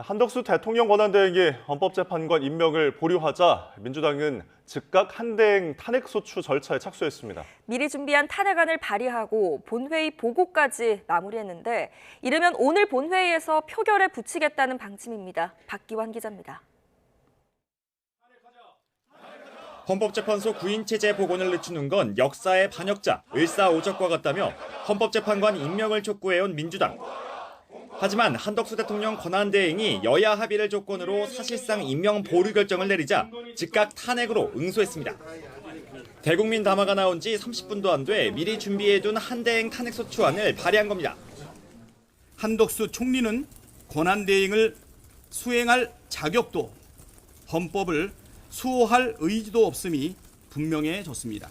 한덕수 대통령 권한대행이 헌법재판관 임명을 보류하자 민주당은 즉각 한대행 탄핵소추 절차에 착수했습니다. 미리 준비한 탄핵안을 발의하고 본회의 보고까지 마무리했는데 이르면 오늘 본회의에서 표결에 붙이겠다는 방침입니다. 박기환 기자입니다. 헌법재판소 9인 체제 복원을 늦추는 건 역사의 반역자, 을사오적과 같다며 헌법재판관 임명을 촉구해온 민주당. 하지만 한덕수 대통령 권한대행이 여야 합의를 조건으로 사실상 임명 보류 결정을 내리자 즉각 탄핵으로 응소했습니다. 대국민 담화가 나온 지 30분도 안 돼 미리 준비해둔 한대행 탄핵소추안을 발의한 겁니다. 한덕수 총리는 권한대행을 수행할 자격도 헌법을 수호할 의지도 없음이 분명해졌습니다.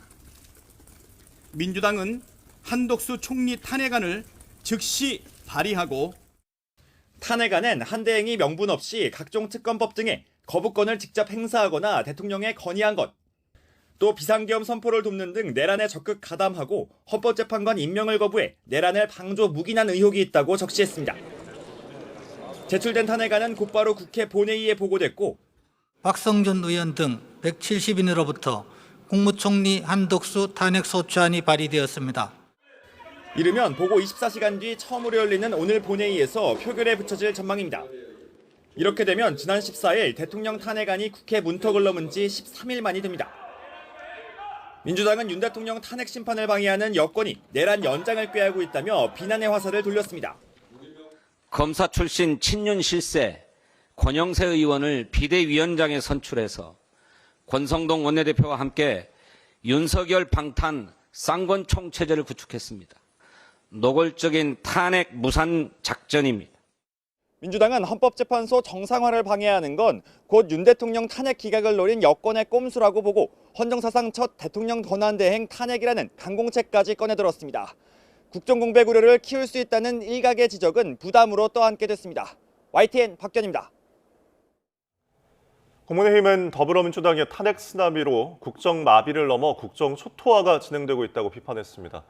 민주당은 한덕수 총리 탄핵안을 즉시 발의하고 탄핵안엔 한대행이 명분 없이 각종 특검법 등의 거부권을 직접 행사하거나 대통령에 건의한 것, 또 비상계엄 선포를 돕는 등 내란에 적극 가담하고 헌법재판관 임명을 거부해 내란을 방조 묵인한 의혹이 있다고 적시했습니다. 제출된 탄핵안은 곧바로 국회 본회의에 보고됐고 박성준 의원 등 170인으로부터 국무총리 한덕수 탄핵소추안이 발의되었습니다. 이르면 보고 24시간 뒤 처음으로 열리는 오늘 본회의에서 표결에 붙여질 전망입니다. 이렇게 되면 지난 14일 대통령 탄핵안이 국회 문턱을 넘은 지 13일 만이 됩니다. 민주당은 윤 대통령 탄핵 심판을 방해하는 여권이 내란 연장을 꾀하고 있다며 비난의 화살을 돌렸습니다. 검사 출신 친윤 실세 권영세 의원을 비대위원장에 선출해서 권성동 원내대표와 함께 윤석열 방탄 쌍권 총체제를 구축했습니다. 노골적인 탄핵 무산 작전입니다. 민주당은 헌법재판소 정상화를 방해하는 건 곧 윤 대통령 탄핵 기각을 노린 여권의 꼼수라고 보고 헌정사상 첫 대통령 권한대행 탄핵이라는 강공책까지 꺼내들었습니다. 국정공백 우려를 키울 수 있다는 일각의 지적은 부담으로 떠안게 됐습니다. YTN 박견입니다. 국민의힘은 더불어민주당의 탄핵 쓰나미로 국정 마비를 넘어 국정 초토화가 진행되고 있다고 비판했습니다.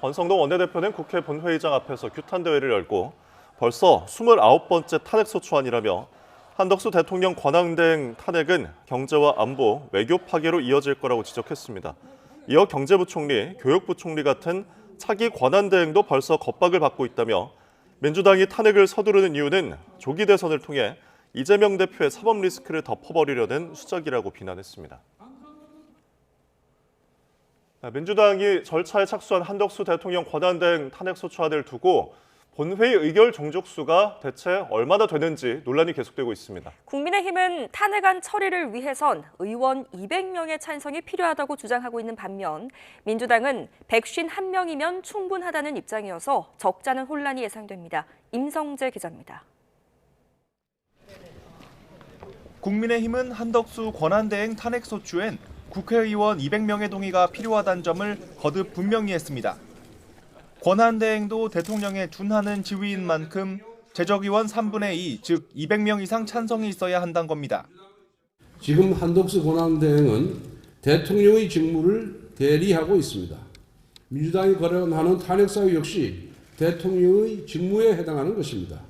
권성동 원내대표는 국회 본회의장 앞에서 규탄대회를 열고 벌써 29번째 탄핵소추안이라며 한덕수 대통령 권한대행 탄핵은 경제와 안보, 외교 파괴로 이어질 거라고 지적했습니다. 이어 경제부총리, 교육부총리 같은 차기 권한대행도 벌써 겁박을 받고 있다며 민주당이 탄핵을 서두르는 이유는 조기 대선을 통해 이재명 대표의 사법 리스크를 덮어버리려는 수작이라고 비난했습니다. 민주당이 절차에 착수한 한덕수 대통령 권한대행 탄핵소추안을 두고 본회의 의결 종족수가 대체 얼마나 되는지 논란이 계속되고 있습니다. 국민의힘은 탄핵안 처리를 위해선 의원 200명의 찬성이 필요하다고 주장하고 있는 반면 민주당은 151명이면 충분하다는 입장이어서 적잖은 혼란이 예상됩니다. 임성재 기자입니다. 국민의힘은 한덕수 권한대행 탄핵소추엔 국회의원 200명의 동의가 필요하다는 점을 거듭 분명히 했습니다. 권한대행도 대통령에 준하는 지위인 만큼 제적의원 3분의 2, 즉 200명 이상 찬성이 있어야 한다는 겁니다. 지금 한덕수 권한대행은 대통령의 직무를 대리하고 있습니다. 민주당이 거론하는 탄핵사유 역시 대통령의 직무에 해당하는 것입니다.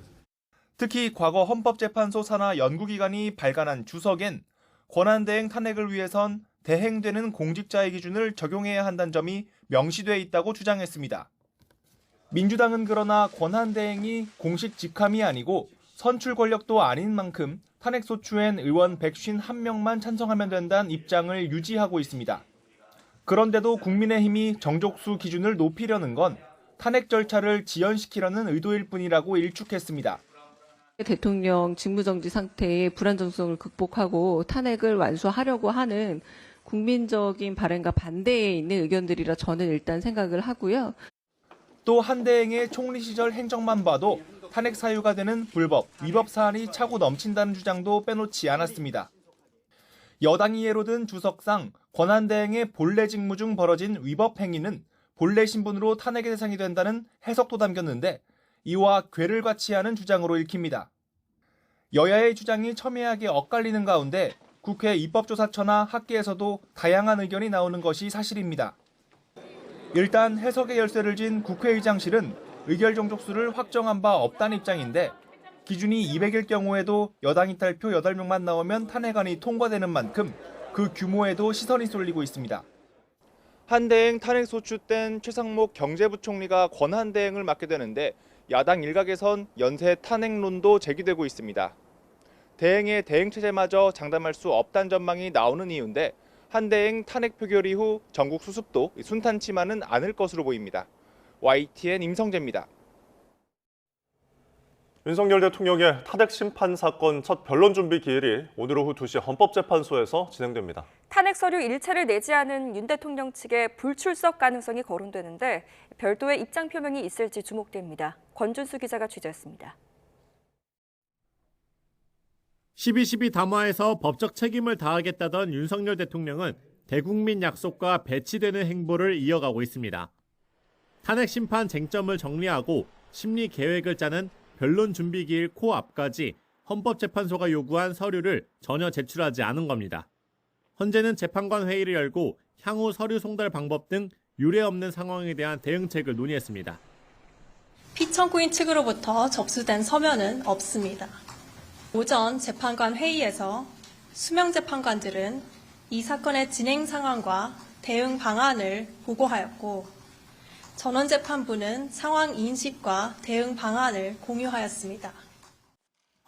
특히 과거 헌법재판소 산하 연구기관이 발간한 주석엔 권한대행 탄핵을 위해선 대행되는 공직자의 기준을 적용해야 한다는 점이 명시돼 있다고 주장했습니다. 민주당은 그러나 권한대행이 공식 직함이 아니고 선출 권력도 아닌 만큼 탄핵소추엔 의원 151명만 찬성하면 된다는 입장을 유지하고 있습니다. 그런데도 국민의힘이 정족수 기준을 높이려는 건 탄핵 절차를 지연시키려는 의도일 뿐이라고 일축했습니다. 대통령 직무정지 상태의 불안정성을 극복하고 탄핵을 완수하려고 하는 국민적인 바람과 반대에 있는 의견들이라 저는 일단 생각을 하고요. 또 한대행의 총리 시절 행적만 봐도 탄핵 사유가 되는 불법, 위법 사안이 차고 넘친다는 주장도 빼놓지 않았습니다. 여당이 예로 든 주석상 권한대행의 본래 직무 중 벌어진 위법 행위는 본래 신분으로 탄핵의 대상이 된다는 해석도 담겼는데 이와 궤를 같이 하는 주장으로 읽힙니다. 여야의 주장이 첨예하게 엇갈리는 가운데 국회 입법조사처나 학계에서도 다양한 의견이 나오는 것이 사실입니다. 일단 해석의 열쇠를 쥔 국회의장실은 의결 종족수를 확정한 바 없다는 입장인데 기준이 200일 경우에도 여당 이탈표 8명만 나오면 탄핵안이 통과되는 만큼 그 규모에도 시선이 쏠리고 있습니다. 한대행 탄핵 소추 땐 최상목 경제부총리가 권한대행을 맡게 되는데 야당 일각에선 연쇄 탄핵론도 제기되고 있습니다. 대행의 대행체제마저 장담할 수 없다는 전망이 나오는 이유인데 한대행 탄핵 표결 이후 전국 수습도 순탄치만은 않을 것으로 보입니다. YTN 임성재입니다. 윤석열 대통령의 탄핵 심판 사건 첫 변론 준비 기일이 오늘 오후 2시 헌법재판소에서 진행됩니다. 탄핵 서류 일체를 내지 않은 윤 대통령 측의 불출석 가능성이 거론되는데 별도의 입장 표명이 있을지 주목됩니다. 권준수 기자가 취재했습니다. 12.12 담화에서 법적 책임을 다하겠다던 윤석열 대통령은 대국민 약속과 배치되는 행보를 이어가고 있습니다. 탄핵 심판 쟁점을 정리하고 심리 계획을 짜는 변론 준비 기일 코앞까지 헌법재판소가 요구한 서류를 전혀 제출하지 않은 겁니다. 헌재는 재판관 회의를 열고 향후 서류 송달 방법 등 유례없는 상황에 대한 대응책을 논의했습니다. 피청구인 측으로부터 접수된 서면은 없습니다. 오전 재판관 회의에서 수명 재판관들은 이 사건의 진행 상황과 대응 방안을 보고하였고 전원재판부는 상황 인식과 대응 방안을 공유하였습니다.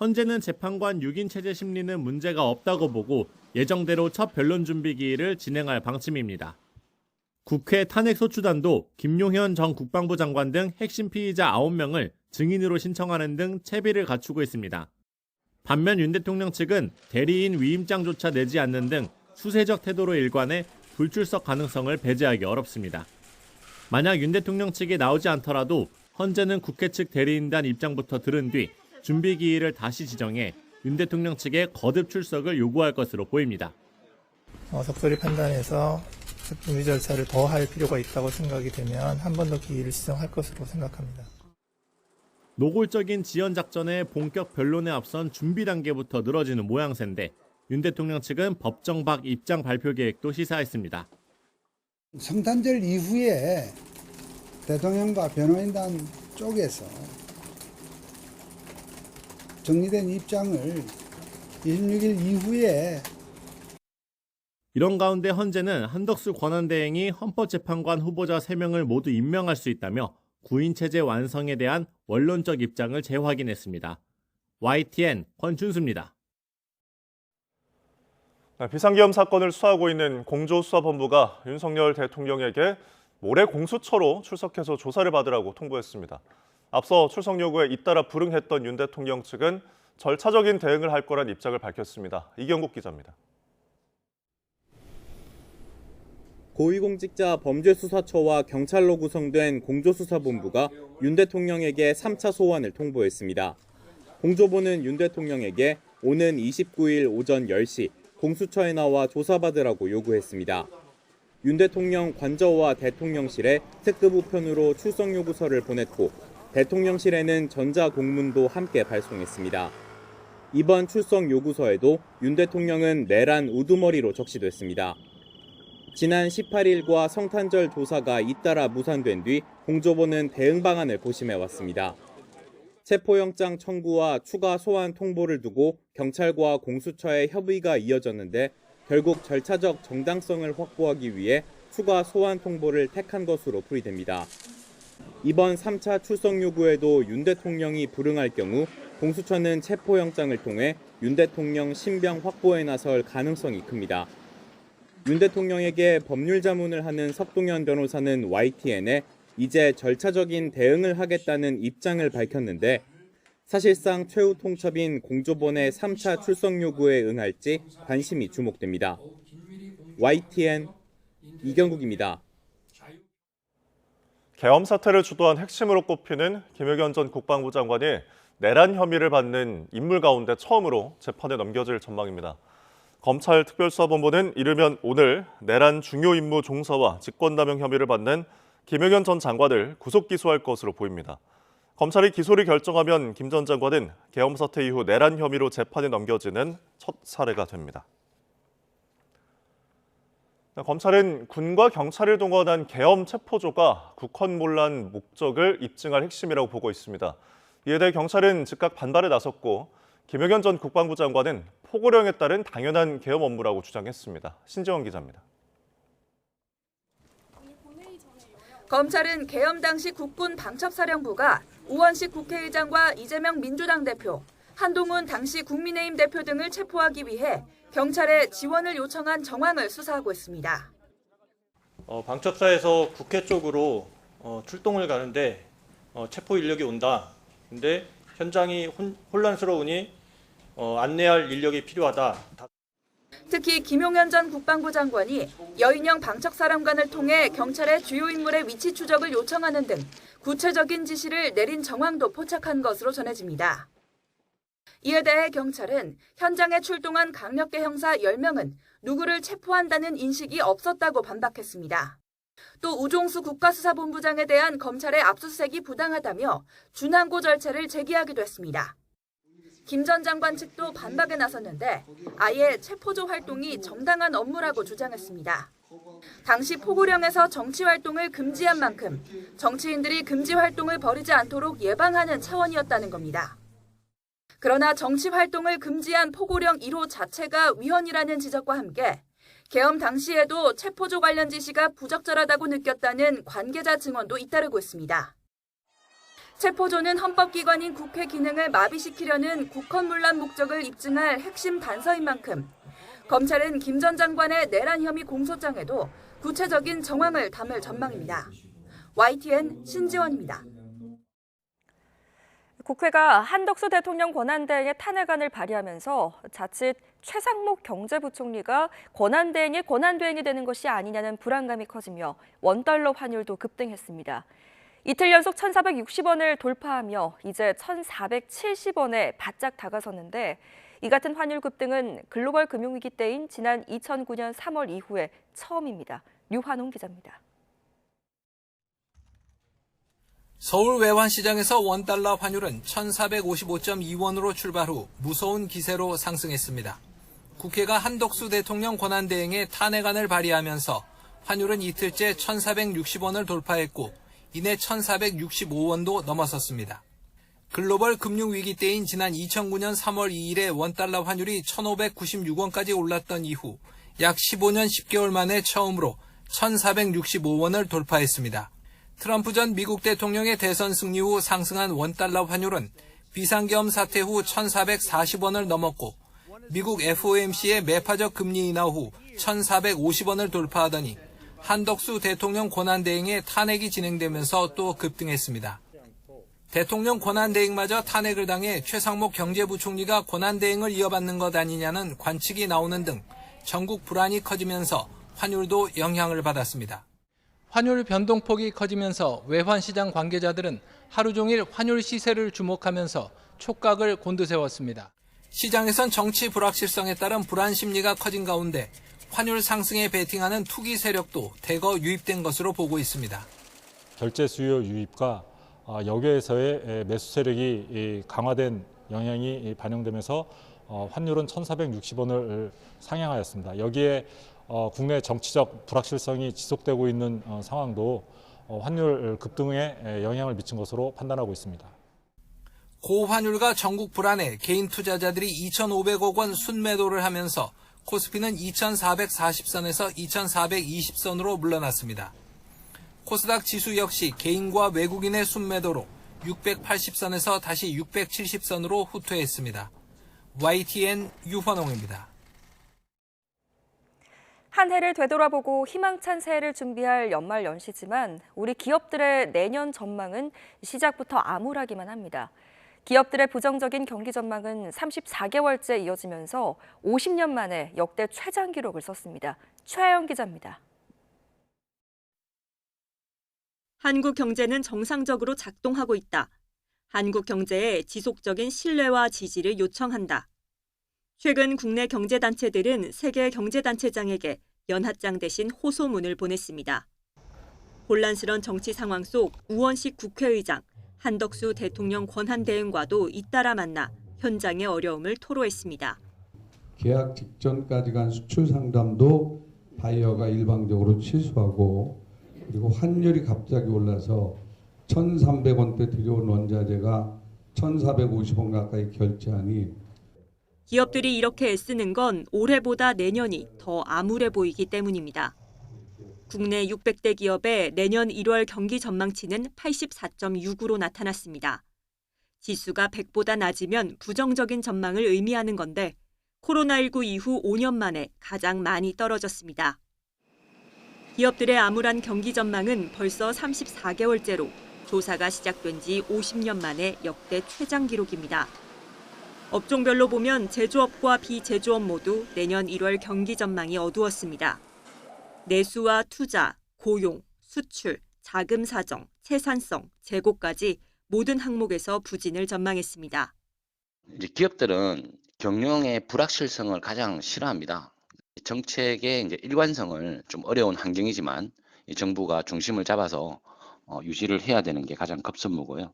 헌재는 재판관 6인 체제 심리는 문제가 없다고 보고 예정대로 첫 변론 준비 기일을 진행할 방침입니다. 국회 탄핵소추단도 김용현 전 국방부 장관 등 핵심 피의자 9명을 증인으로 신청하는 등 채비를 갖추고 있습니다. 반면 윤 대통령 측은 대리인 위임장조차 내지 않는 등 수세적 태도로 일관해 불출석 가능성을 배제하기 어렵습니다. 만약 윤 대통령 측이 나오지 않더라도 헌재는 국회 측 대리인단 입장부터 들은 뒤 준비 기일을 다시 지정해 윤 대통령 측의 거듭 출석을 요구할 것으로 보입니다. 적절히 판단해서 준비 절차를 더 할 필요가 있다고 생각이 되면 한 번 더 기일을 지정할 것으로 생각합니다. 노골적인 지연 작전의 본격 변론에 앞선 준비 단계부터 늘어지는 모양새인데 윤 대통령 측은 법정 밖 입장 발표 계획도 시사했습니다. 성탄절 이후에 대통령과 변호인단 쪽에서 정리된 입장을 26일 이후에 이런 가운데 헌재는 한덕수 권한대행이 헌법재판관 후보자 3명을 모두 임명할 수 있다며 구인 체제 완성에 대한 원론적 입장을 재확인했습니다. YTN 권준수입니다. 비상계엄 사건을 수사하고 있는 공조수사본부가 윤석열 대통령에게 모레 공수처로 출석해서 조사를 받으라고 통보했습니다. 앞서 출석 요구에 잇따라 불응했던 윤 대통령 측은 절차적인 대응을 할 거란 입장을 밝혔습니다. 이경국 기자입니다. 고위공직자 범죄수사처와 경찰로 구성된 공조수사본부가 윤 대통령에게 3차 소환을 통보했습니다. 공조부는 윤 대통령에게 오는 29일 오전 10시 공수처에 나와 조사받으라고 요구했습니다. 윤 대통령 관저와 대통령실에 특급 우편으로 출석 요구서를 보냈고 대통령실에는 전자공문도 함께 발송했습니다. 이번 출석 요구서에도 윤 대통령은 내란 우두머리로 적시됐습니다. 지난 18일과 성탄절 조사가 잇따라 무산된 뒤 공조부는 대응 방안을 고심해왔습니다. 체포영장 청구와 추가 소환 통보를 두고 경찰과 공수처의 협의가 이어졌는데 결국 절차적 정당성을 확보하기 위해 추가 소환 통보를 택한 것으로 풀이됩니다. 이번 3차 출석 요구에도 윤 대통령이 불응할 경우 공수처는 체포영장을 통해 윤 대통령 신병 확보에 나설 가능성이 큽니다. 윤 대통령에게 법률 자문을 하는 석동현 변호사는 YTN에 이제 절차적인 대응을 하겠다는 입장을 밝혔는데 사실상 최후 통첩인 공조본의 3차 출석 요구에 응할지 관심이 주목됩니다. YTN 이경국입니다. 계엄 사태를 주도한 핵심으로 꼽히는 김의겸 전 국방부 장관이 내란 혐의를 받는 인물 가운데 처음으로 재판에 넘겨질 전망입니다. 검찰 특별수사본부는 이르면 오늘 내란 중요 임무 종사와 직권남용 혐의를 받는 김의겸 전 장관을 구속 기소할 것으로 보입니다. 검찰이 기소를 결정하면 김 전 장관은 계엄 사태 이후 내란 혐의로 재판에 넘겨지는 첫 사례가 됩니다. 검찰은 군과 경찰을 동원한 계엄 체포조가 국헌 문란 목적을 입증할 핵심이라고 보고 있습니다. 이에 대해 경찰은 즉각 반발에 나섰고 김용현 전 국방부 장관은 포고령에 따른 당연한 계엄 업무라고 주장했습니다. 신지원 기자입니다. 검찰은 계엄 당시 국군 방첩사령부가 우원식 국회의장과 이재명 민주당 대표, 한동훈 당시 국민의힘 대표 등을 체포하기 위해 경찰에 지원을 요청한 정황을 수사하고 있습니다. 방첩사에서 국회 쪽으로 출동을 가는데 체포 인력이 온다. 근데 현장이 혼란스러우니 안내할 인력이 필요하다. 특히 김용현 전 국방부 장관이 여인영 방첩사령관을 통해 경찰의 주요 인물의 위치 추적을 요청하는 등 구체적인 지시를 내린 정황도 포착한 것으로 전해집니다. 이에 대해 경찰은 현장에 출동한 강력계 형사 10명은 누구를 체포한다는 인식이 없었다고 반박했습니다. 또 우종수 국가수사본부장에 대한 검찰의 압수수색이 부당하다며 준항고 절차를 제기하기도 했습니다. 김 전 장관 측도 반박에 나섰는데 아예 체포조 활동이 정당한 업무라고 주장했습니다. 당시 포고령에서 정치 활동을 금지한 만큼 정치인들이 금지 활동을 벌이지 않도록 예방하는 차원이었다는 겁니다. 그러나 정치 활동을 금지한 포고령 1호 자체가 위헌이라는 지적과 함께 계엄 당시에도 체포조 관련 지시가 부적절하다고 느꼈다는 관계자 증언도 잇따르고 있습니다. 체포조는 헌법기관인 국회 기능을 마비시키려는 국헌문란 목적을 입증할 핵심 단서인 만큼 검찰은 김 전 장관의 내란 혐의 공소장에도 구체적인 정황을 담을 전망입니다. YTN 신지원입니다. 국회가 한덕수 대통령 권한대행의 탄핵안을 발의하면서 자칫 최상목 경제부총리가 권한대행의 권한대행이 되는 것이 아니냐는 불안감이 커지며 원달러 환율도 급등했습니다. 이틀 연속 1,460원을 돌파하며 이제 1,470원에 바짝 다가섰는데 이 같은 환율 급등은 글로벌 금융위기 때인 지난 2009년 3월 이후에 처음입니다. 류환홍 기자입니다. 서울 외환시장에서 원달러 환율은 1,455.2원으로 출발 후 무서운 기세로 상승했습니다. 국회가 한덕수 대통령 권한대행의 탄핵안을 발의하면서 환율은 이틀째 1,460원을 돌파했고 이내 1,465원도 넘어섰습니다. 글로벌 금융위기 때인 지난 2009년 3월 2일에 원달러 환율이 1,596원까지 올랐던 이후 약 15년 10개월 만에 처음으로 1,465원을 돌파했습니다. 트럼프 전 미국 대통령의 대선 승리 후 상승한 원달러 환율은 비상계엄 사태 후 1,440원을 넘었고 미국 FOMC의 매파적 금리 인하 후 1,450원을 돌파하더니 한덕수 대통령 권한대행의 탄핵이 진행되면서 또 급등했습니다. 대통령 권한대행마저 탄핵을 당해 최상목 경제부총리가 권한대행을 이어받는 것 아니냐는 관측이 나오는 등 전국 불안이 커지면서 환율도 영향을 받았습니다. 환율 변동폭이 커지면서 외환시장 관계자들은 하루 종일 환율 시세를 주목하면서 촉각을 곤두세웠습니다. 시장에선 정치 불확실성에 따른 불안 심리가 커진 가운데 환율 상승에 베팅하는 투기 세력도 대거 유입된 것으로 보고 있습니다. 결제 수요 유입과 여기에서의 매수 세력이 강화된 영향이 반영되면서 환율은 1,460원을 상향하였습니다. 여기에 국내 정치적 불확실성이 지속되고 있는 상황도 환율 급등에 영향을 미친 것으로 판단하고 있습니다. 고환율과 전국 불안에 개인 투자자들이 2,500억 원 순매도를 하면서 코스피는 2,440선에서 2,420선으로 물러났습니다. 코스닥 지수 역시 개인과 외국인의 순매도로 680선에서 다시 670선으로 후퇴했습니다. YTN 유환홍입니다. 한 해를 되돌아보고 희망찬 새해를 준비할 연말 연시지만 우리 기업들의 내년 전망은 시작부터 암울하기만 합니다. 기업들의 부정적인 경기 전망은 34개월째 이어지면서 50년 만에 역대 최장 기록을 썼습니다. 최하영 기자입니다. 한국 경제는 정상적으로 작동하고 있다. 한국 경제의 지속적인 신뢰와 지지를 요청한다. 최근 국내 경제단체들은 세계 경제단체장에게 연합장 대신 호소문을 보냈습니다. 혼란스러운 정치 상황 속 우원식 국회의장, 한덕수 대통령 권한대행과도 잇따라 만나 현장의 어려움을 토로했습니다. 계약 직전까지 간 수출 상담도 바이어가 일방적으로 취소하고 그리고 환율이 갑자기 올라서 1,300원대 들여온 원자재가 1,450원 가까이 결제하니 기업들이 이렇게 애쓰는 건 올해보다 내년이 더 암울해 보이기 때문입니다. 국내 600대 기업의 내년 1월 경기 전망치는 84.6으로 나타났습니다. 지수가 100보다 낮으면 부정적인 전망을 의미하는 건데 코로나19 이후 5년 만에 가장 많이 떨어졌습니다. 기업들의 암울한 경기 전망은 벌써 34개월째로 조사가 시작된 지 50년 만에 역대 최장 기록입니다. 업종별로 보면 제조업과 비제조업 모두 내년 1월 경기 전망이 어두웠습니다. 내수와 투자, 고용, 수출, 자금 사정, 생산성, 재고까지 모든 항목에서 부진을 전망했습니다. 이제 기업들은 경영의 불확실성을 가장 싫어합니다. 정책의 이제 일관성을 좀 어려운 환경이지만 정부가 중심을 잡아서 유지를 해야 되는 게 가장 급선무고요.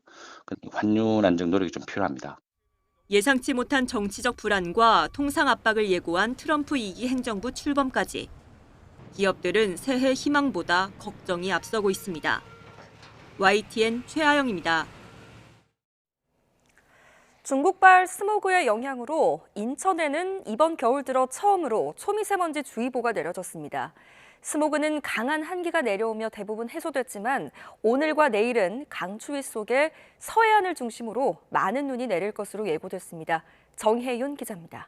환율 안정 노력이 좀 필요합니다. 예상치 못한 정치적 불안과 통상 압박을 예고한 트럼프 2기 행정부 출범까지 기업들은 새해 희망보다 걱정이 앞서고 있습니다. YTN 최하영입니다. 중국발 스모그의 영향으로 인천에는 이번 겨울 들어 처음으로 초미세먼지 주의보가 내려졌습니다. 스모그는 강한 한기가 내려오며 대부분 해소됐지만 오늘과 내일은 강추위 속에 서해안을 중심으로 많은 눈이 내릴 것으로 예고됐습니다. 정혜윤 기자입니다.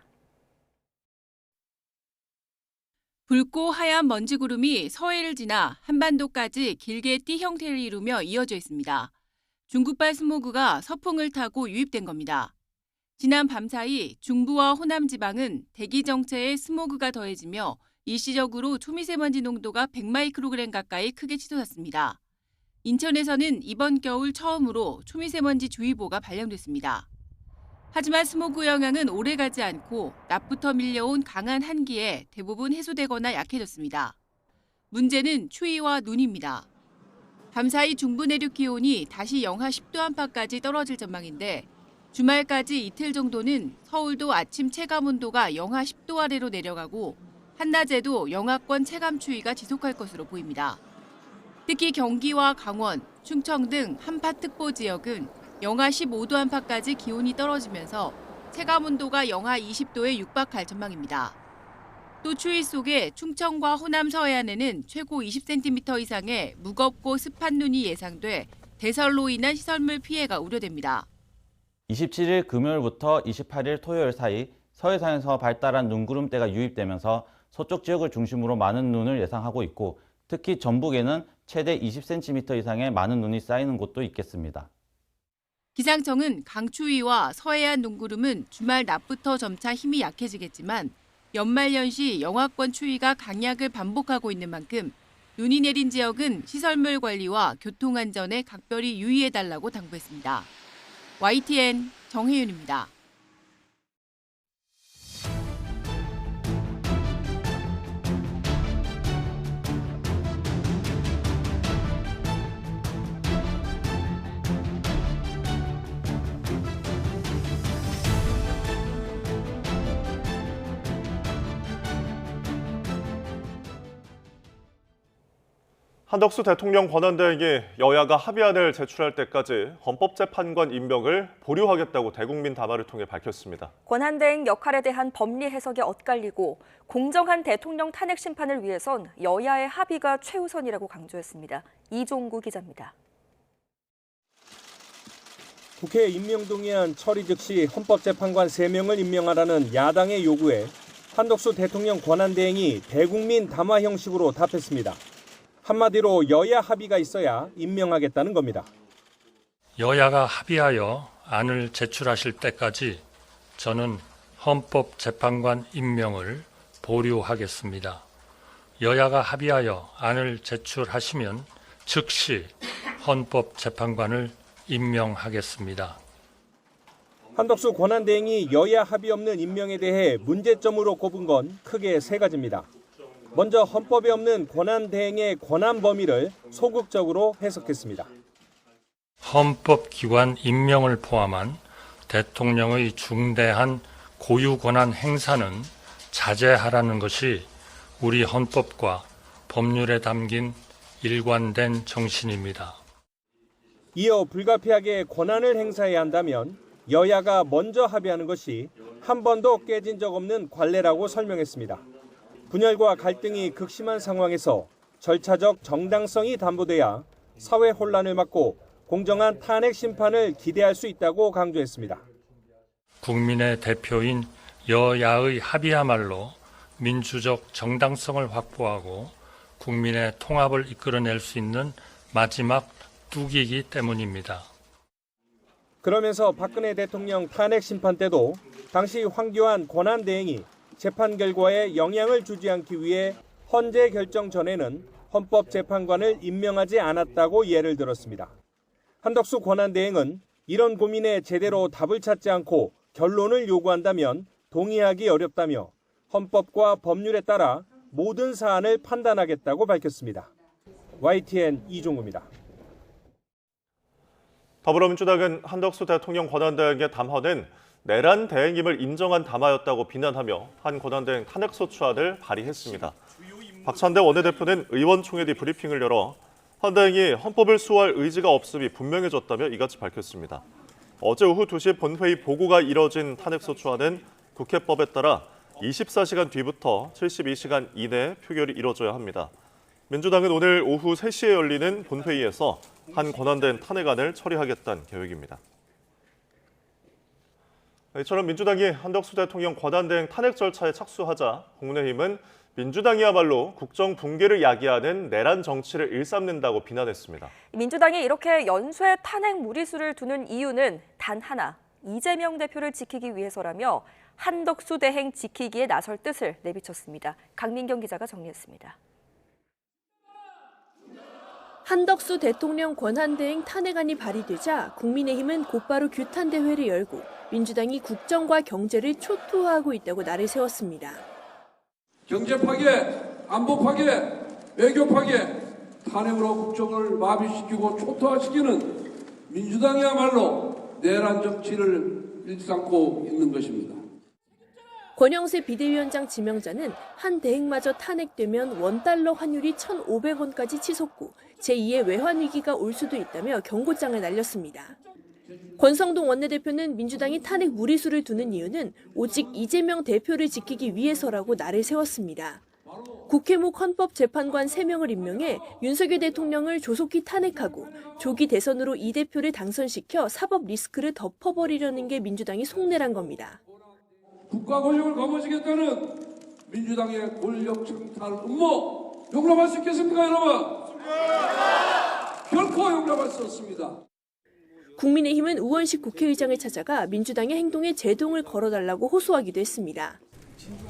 붉고 하얀 먼지 구름이 서해를 지나 한반도까지 길게 띠 형태를 이루며 이어져 있습니다. 중국발 스모그가 서풍을 타고 유입된 겁니다. 지난 밤사이 중부와 호남 지방은 대기 정체에 스모그가 더해지며 일시적으로 초미세먼지 농도가 100마이크로그램 가까이 크게 치솟았습니다. 인천에서는 이번 겨울 처음으로 초미세먼지 주의보가 발령됐습니다. 하지만 스모그 영향은 오래가지 않고 낮부터 밀려온 강한 한기에 대부분 해소되거나 약해졌습니다. 문제는 추위와 눈입니다. 밤사이 중부 내륙 기온이 다시 영하 10도 안팎까지 떨어질 전망인데 주말까지 이틀 정도는 서울도 아침 체감 온도가 영하 10도 아래로 내려가고 한낮에도 영하권 체감 추위가 지속할 것으로 보입니다. 특히 경기와 강원, 충청 등 한파특보 지역은 영하 15도 안팎까지 기온이 떨어지면서 체감 온도가 영하 20도에 육박할 전망입니다. 또 추위 속에 충청과 호남 서해안에는 최고 20cm 이상의 무겁고 습한 눈이 예상돼 대설로 인한 시설물 피해가 우려됩니다. 27일 금요일부터 28일 토요일 사이 서해상에서 발달한 눈구름대가 유입되면서 서쪽 지역을 중심으로 많은 눈을 예상하고 있고 특히 전북에는 최대 20cm 이상의 많은 눈이 쌓이는 곳도 있겠습니다. 기상청은 강추위와 서해안 눈구름은 주말 낮부터 점차 힘이 약해지겠지만 연말연시 영하권 추위가 강약을 반복하고 있는 만큼 눈이 내린 지역은 시설물 관리와 교통안전에 각별히 유의해달라고 당부했습니다. YTN 정혜윤입니다. 한덕수 대통령 권한대행이 여야가 합의안을 제출할 때까지 헌법재판관 임명을 보류하겠다고 대국민 담화를 통해 밝혔습니다. 권한대행 역할에 대한 법리 해석이 엇갈리고 공정한 대통령 탄핵 심판을 위해선 여야의 합의가 최우선이라고 강조했습니다. 이종구 기자입니다. 국회 임명동의안 처리 즉시 헌법재판관 3명을 임명하라는 야당의 요구에 한덕수 대통령 권한대행이 대국민 담화 형식으로 답했습니다. 한마디로 여야 합의가 있어야 임명하겠다는 겁니다. 여야가 합의하여 안을 제출하실 때까지 저는 헌법재판관 임명을 보류하겠습니다. 여야가 합의하여 안을 제출하시면 즉시 헌법재판관을 임명하겠습니다. 한덕수 권한대행이 여야 합의 없는 임명에 대해 문제점으로 꼽은 건 크게 3가지입니다. 먼저 헌법에 없는 권한대행의 권한 범위를 소극적으로 해석했습니다. 헌법기관 임명을 포함한 대통령의 중대한 고유 권한 행사는 자제하라는 것이 우리 헌법과 법률에 담긴 일관된 정신입니다. 이어 불가피하게 권한을 행사해야 한다면 여야가 먼저 합의하는 것이 한 번도 깨진 적 없는 관례라고 설명했습니다. 분열과 갈등이 극심한 상황에서 절차적 정당성이 담보돼야 사회 혼란을 막고 공정한 탄핵 심판을 기대할 수 있다고 강조했습니다. 국민의 대표인 여야의 합의야말로 민주적 정당성을 확보하고 국민의 통합을 이끌어낼 수 있는 마지막 뚝이기 때문입니다. 그러면서 박근혜 대통령 탄핵 심판 때도 당시 황교안 권한대행이 재판 결과에 영향을 주지 않기 위해 헌재 결정 전에는 헌법재판관을 임명하지 않았다고 예를 들었습니다. 한덕수 권한대행은 이런 고민에 제대로 답을 찾지 않고 결론을 요구한다면 동의하기 어렵다며 헌법과 법률에 따라 모든 사안을 판단하겠다고 밝혔습니다. YTN 이종구입니다. 더불어민주당은 한덕수 대통령 권한대행의 담화는 내란 대행임을 인정한 담화였다고 비난하며 한 권한대행 탄핵소추안을 발의했습니다. 박찬대 원내대표는 의원총회 뒤 브리핑을 열어 한 대행이 헌법을 수호할 의지가 없음이 분명해졌다며 이같이 밝혔습니다. 어제 오후 2시 본회의 보고가 이뤄진 탄핵소추안은 국회법에 따라 24시간 뒤부터 72시간 이내에 표결이 이뤄져야 합니다. 민주당은 오늘 오후 3시에 열리는 본회의에서 한 권한대행 탄핵안을 처리하겠다는 계획입니다. 이처럼 민주당이 한덕수 대통령 권한대행 탄핵 절차에 착수하자 국민의힘은 민주당이야말로 국정 붕괴를 야기하는 내란 정치를 일삼는다고 비난했습니다. 민주당이 이렇게 연쇄 탄핵 무리수를 두는 이유는 단 하나, 이재명 대표를 지키기 위해서라며 한덕수 대행 지키기에 나설 뜻을 내비쳤습니다. 강민경 기자가 정리했습니다. 한덕수 대통령 권한대행 탄핵안이 발의되자 국민의힘은 곧바로 규탄대회를 열고 민주당이 국정과 경제를 초토화하고 있다고 날을 세웠습니다. 경제 파괴, 안보 파괴, 외교 파괴, 탄핵으로 국정을 마비시키고 초토화시키는 민주당이야말로 내란 정치를 일삼고 있는 것입니다. 권영세 비대위원장 지명자는 한 대행마저 탄핵되면 원달러 환율이 1,500원까지 치솟고 제2의 외환 위기가 올 수도 있다며 경고장을 날렸습니다. 권성동 원내대표는 민주당이 탄핵 무리수를 두는 이유는 오직 이재명 대표를 지키기 위해서라고 날을 세웠습니다. 국회목 헌법재판관 3명을 임명해 윤석열 대통령을 조속히 탄핵하고 조기 대선으로 이 대표를 당선시켜 사법 리스크를 덮어버리려는 게 민주당이 속내란 겁니다. 국가 권력을 거머쥐겠다는 민주당의 권력 창탈 음모 용납할 수 있겠습니까, 여러분? 결코 용납할 수 없습니다. 국민의힘은 우원식 국회의장을 찾아가 민주당의 행동에 제동을 걸어달라고 호소하기도 했습니다.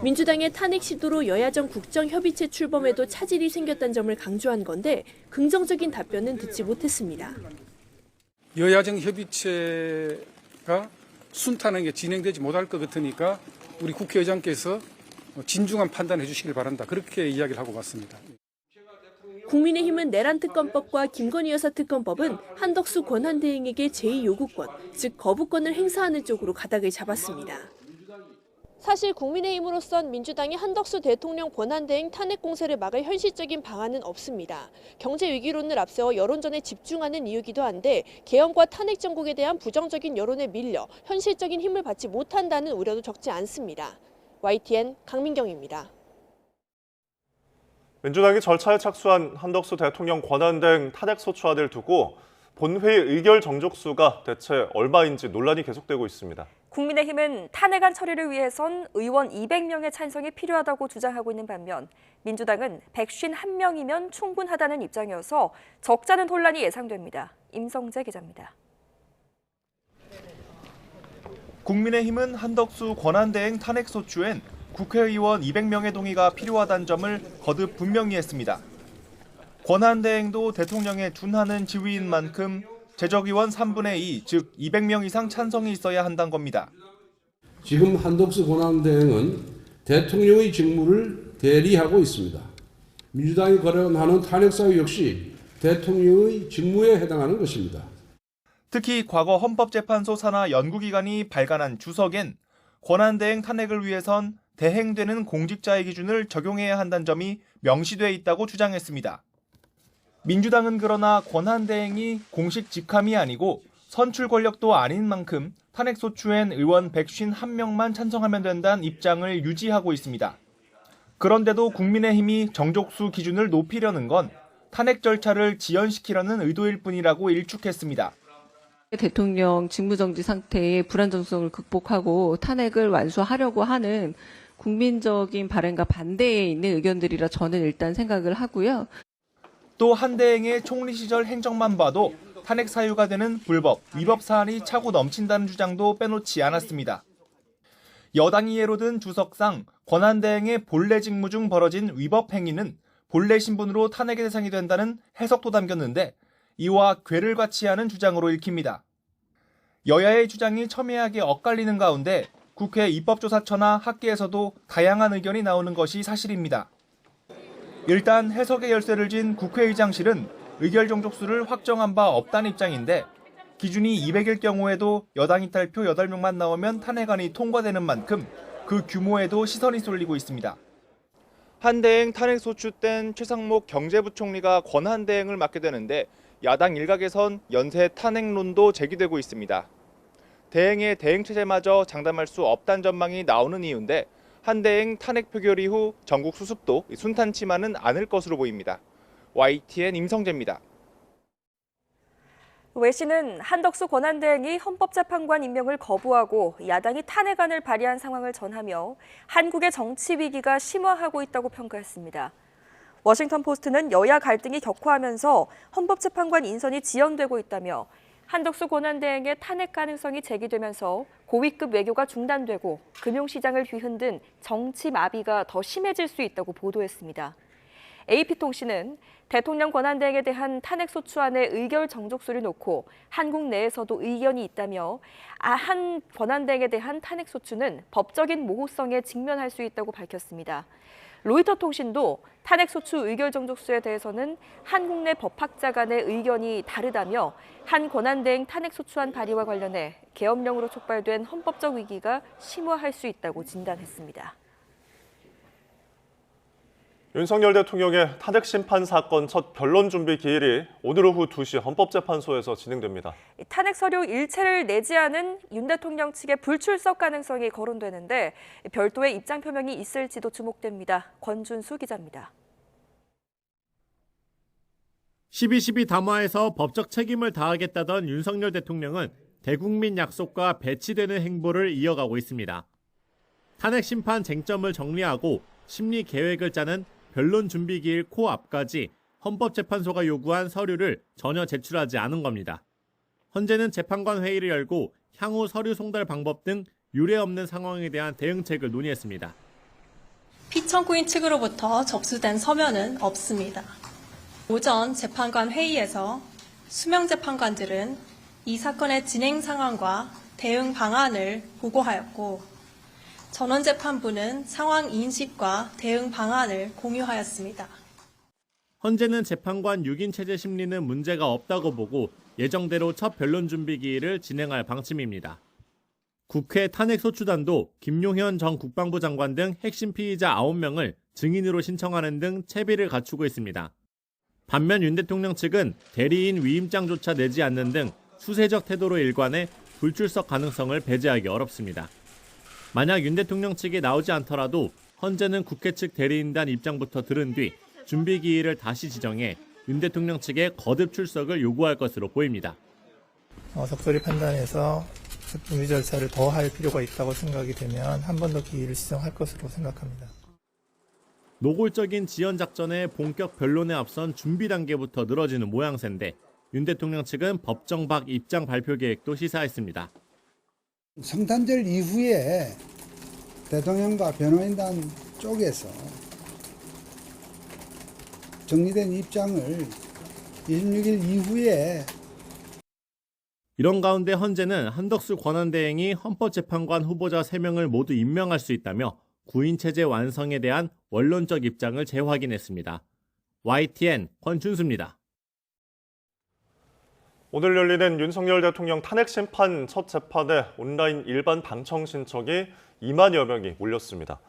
민주당의 탄핵 시도로 여야정 국정협의체 출범에도 차질이 생겼다는 점을 강조한 건데 긍정적인 답변은 듣지 못했습니다. 여야정 협의체가 순탄하게 진행되지 못할 것 같으니까 우리 국회의장께서 진중한 판단해 주시길 바란다. 그렇게 이야기를 하고 왔습니다. 국민의힘은 내란특검법과 김건희 여사 특검법은 한덕수 권한대행에게 제2요구권, 즉 거부권을 행사하는 쪽으로 가닥을 잡았습니다. 사실 국민의힘으로선 민주당이 한덕수 대통령 권한대행 탄핵 공세를 막을 현실적인 방안은 없습니다. 경제 위기론을 앞세워 여론전에 집중하는 이유기도 한데 계엄과 탄핵 정국에 대한 부정적인 여론에 밀려 현실적인 힘을 받지 못한다는 우려도 적지 않습니다. YTN 강민경입니다. 민주당이 절차에 착수한 한덕수 대통령 권한대행 탄핵소추안을 두고 본회의 의결 정족수가 대체 얼마인지 논란이 계속되고 있습니다. 국민의힘은 탄핵안 처리를 위해선 의원 200명의 찬성이 필요하다고 주장하고 있는 반면 민주당은 151명이면 충분하다는 입장이어서 적잖은 혼란이 예상됩니다. 임성재 기자입니다. 국민의힘은 한덕수 권한대행 탄핵소추엔 국회의원 200명의 동의가 필요하다는 점을 거듭 분명히 했습니다. 권한대행도 대통령에 준하는 지위인 만큼 제적의원 3분의 2, 즉 200명 이상 찬성이 있어야 한다는 겁니다. 지금 한덕수 권한대행은 대통령의 직무를 대리하고 있습니다. 민주당이 거론하는 탄핵사유 역시 대통령의 직무에 해당하는 것입니다. 특히 과거 헌법재판소 산하 연구기관이 발간한 주석엔 권한대행 탄핵을 위해선 대행되는 공직자의 기준을 적용해야 한다는 점이 명시돼 있다고 주장했습니다. 민주당은 그러나 권한대행이 공식 직함이 아니고 선출 권력도 아닌 만큼 탄핵소추엔 의원 151명만 찬성하면 된다는 입장을 유지하고 있습니다. 그런데도 국민의힘이 정족수 기준을 높이려는 건 탄핵 절차를 지연시키려는 의도일 뿐이라고 일축했습니다. 대통령 직무정지 상태의 불안정성을 극복하고 탄핵을 완수하려고 하는 국민적인 바람과 반대에 있는 의견들이라 저는 일단 생각을 하고요. 또 한대행의 총리 시절 행적만 봐도 탄핵 사유가 되는 불법, 위법 사안이 차고 넘친다는 주장도 빼놓지 않았습니다. 여당이 예로 든 주석상 권한대행의 본래 직무 중 벌어진 위법 행위는 본래 신분으로 탄핵의 대상이 된다는 해석도 담겼는데 이와 궤를 같이 하는 주장으로 읽힙니다. 여야의 주장이 첨예하게 엇갈리는 가운데 국회 입법조사처나 학계에서도 다양한 의견이 나오는 것이 사실입니다. 일단 해석의 열쇠를 쥔 국회의장실은 의결 정족수를 확정한 바 없다는 입장인데 기준이 200일 경우에도 여당 이탈표 8명만 나오면 탄핵안이 통과되는 만큼 그 규모에도 시선이 쏠리고 있습니다. 한대행 탄핵소추 땐 최상목 경제부총리가 권한대행을 맡게 되는데 야당 일각에선 연쇄 탄핵론도 제기되고 있습니다. 대행의 대행체제마저 장담할 수 없다는 전망이 나오는 이유인데 한대행 탄핵 표결 이후 전국 수습도 순탄치만은 않을 것으로 보입니다. YTN 임성재입니다. 외신은 한덕수 권한대행이 헌법재판관 임명을 거부하고 야당이 탄핵안을 발의한 상황을 전하며 한국의 정치 위기가 심화하고 있다고 평가했습니다. 워싱턴 포스트는 여야 갈등이 격화하면서 헌법재판관 인선이 지연되고 있다며 한덕수 권한대행의 탄핵 가능성이 제기되면서 고위급 외교가 중단되고 금융시장을 뒤흔든 정치 마비가 더 심해질 수 있다고 보도했습니다. AP통신은 대통령 권한대행에 대한 탄핵소추안의 의결 정족수를 놓고 한국 내에서도 의견이 있다며 한 권한대행에 대한 탄핵소추는 법적인 모호성에 직면할 수 있다고 밝혔습니다. 로이터 통신도 탄핵소추 의결 정족수에 대해서는 한국 내 법학자 간의 의견이 다르다며 한 권한대행 탄핵소추안 발의와 관련해 계엄령으로 촉발된 헌법적 위기가 심화할 수 있다고 진단했습니다. 윤석열 대통령의 탄핵 심판 사건 첫 변론 준비 기일이 오늘 오후 2시 헌법재판소에서 진행됩니다. 탄핵 서류 일체를 내지 않은 윤 대통령 측의 불출석 가능성이 거론되는데 별도의 입장 표명이 있을지도 주목됩니다. 권준수 기자입니다. 12.12 담화에서 법적 책임을 다하겠다던 윤석열 대통령은 대국민 약속과 배치되는 행보를 이어가고 있습니다. 탄핵 심판 쟁점을 정리하고 심리 계획을 짜는 변론 준비 기일 코앞까지 헌법재판소가 요구한 서류를 전혀 제출하지 않은 겁니다. 헌재는 재판관 회의를 열고 향후 서류 송달 방법 등 유례없는 상황에 대한 대응책을 논의했습니다. 피청구인 측으로부터 접수된 서면은 없습니다. 오전 재판관 회의에서 수명 재판관들은 이 사건의 진행 상황과 대응 방안을 보고하였고 전원재판부는 상황 인식과 대응 방안을 공유하였습니다. 헌재는 재판관 6인 체제 심리는 문제가 없다고 보고 예정대로 첫 변론 준비 기일을 진행할 방침입니다. 국회 탄핵소추단도 김용현 전 국방부 장관 등 핵심 피의자 9명을 증인으로 신청하는 등 채비를 갖추고 있습니다. 반면 윤 대통령 측은 대리인 위임장조차 내지 않는 등 수세적 태도로 일관해 불출석 가능성을 배제하기 어렵습니다. 만약 윤 대통령 측이 나오지 않더라도 헌재는 국회 측 대리인단 입장부터 들은 뒤 준비 기일을 다시 지정해 윤 대통령 측의 거듭 출석을 요구할 것으로 보입니다. 적절히 판단해서 준비 절차를 더 할 필요가 있다고 생각이 되면 한 번 더 기일을 지정할 것으로 생각합니다. 노골적인 지연 작전의 본격 변론에 앞선 준비 단계부터 늘어지는 모양새인데 윤 대통령 측은 법정 밖 입장 발표 계획도 시사했습니다. 성탄절 이후에 대통령과 변호인단 쪽에서 정리된 입장을 26일 이후에 이런 가운데 헌재는 한덕수 권한대행이 헌법재판관 후보자 3명을 모두 임명할 수 있다며 구인체제 완성에 대한 원론적 입장을 재확인했습니다. YTN 권준수입니다. 오늘 열리는 윤석열 대통령 탄핵 심판 첫 재판에 온라인 일반 방청 신청이 2만여 명이 몰렸습니다.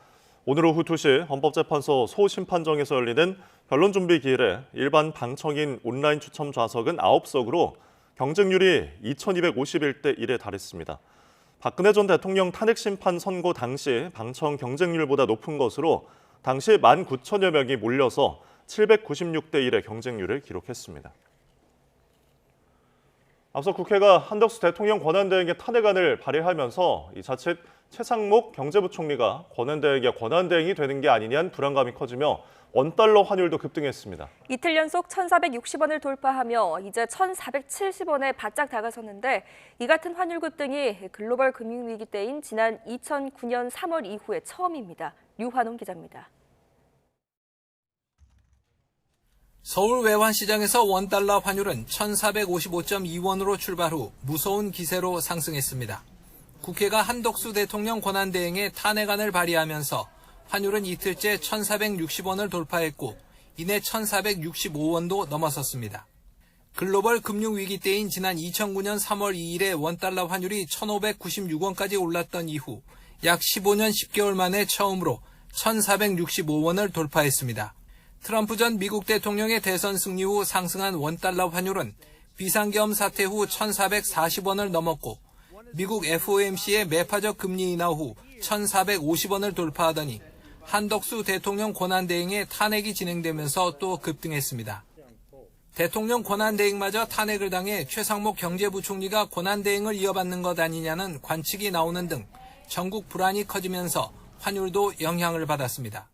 오늘 오후 2시 헌법재판소 소심판정에서 열리는 변론 준비 기일에 일반 방청인 온라인 추첨 좌석은 9석으로 경쟁률이 2251대 1에 달했습니다. 박근혜 전 대통령 탄핵 심판 선고 당시 방청 경쟁률보다 높은 것으로 당시 19,000여 명이 몰려서 796대 1의 경쟁률을 기록했습니다. 앞서 국회가 한덕수 대통령 권한대행의 탄핵안을 발의하면서 이 자칫 최상목 경제부총리가 권한대행의 권한대행이 되는 게 아니냐는 불안감이 커지며 원달러 환율도 급등했습니다. 이틀 연속 1,460원을 돌파하며 이제 1,470원에 바짝 다가섰는데 이 같은 환율 급등이 글로벌 금융위기 때인 지난 2009년 3월 이후에 처음입니다. 류환홍 기자입니다. 서울 외환시장에서 원달러 환율은 1,455.2원으로 출발 후 무서운 기세로 상승했습니다. 국회가 한덕수 대통령 권한대행의 탄핵안을 발의하면서 환율은 이틀째 1,460원을 돌파했고 이내 1,465원도 넘어섰습니다. 글로벌 금융위기 때인 지난 2009년 3월 2일에 원달러 환율이 1,596원까지 올랐던 이후 약 15년 10개월 만에 처음으로 1,465원을 돌파했습니다. 트럼프 전 미국 대통령의 대선 승리 후 상승한 원달러 환율은 비상계엄 사태 후 1,440원을 넘었고 미국 FOMC의 매파적 금리 인하 후 1,450원을 돌파하더니 한덕수 대통령 권한대행의 탄핵이 진행되면서 또 급등했습니다. 대통령 권한대행마저 탄핵을 당해 최상목 경제부총리가 권한대행을 이어받는 것 아니냐는 관측이 나오는 등 전국 불안이 커지면서 환율도 영향을 받았습니다.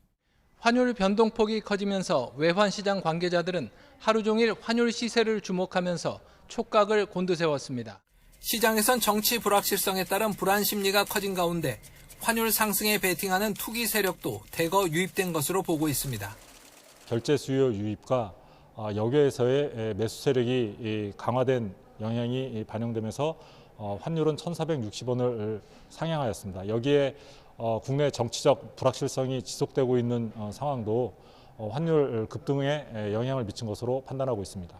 환율 변동폭이 커지면서 외환시장 관계자들은 하루 종일 환율 시세를 주목하면서 촉각을 곤두세웠습니다. 시장에선 정치 불확실성에 따른 불안 심리가 커진 가운데 환율 상승에 베팅하는 투기 세력도 대거 유입된 것으로 보고 있습니다. 결제 수요 유입과 여기에서의 매수 세력이 강화된 영향이 반영되면서 환율은 1,460원을 상향하였습니다. 여기에 국내 정치적 불확실성이 지속되고 있는 상황도 환율 급등에 영향을 미친 것으로 판단하고 있습니다.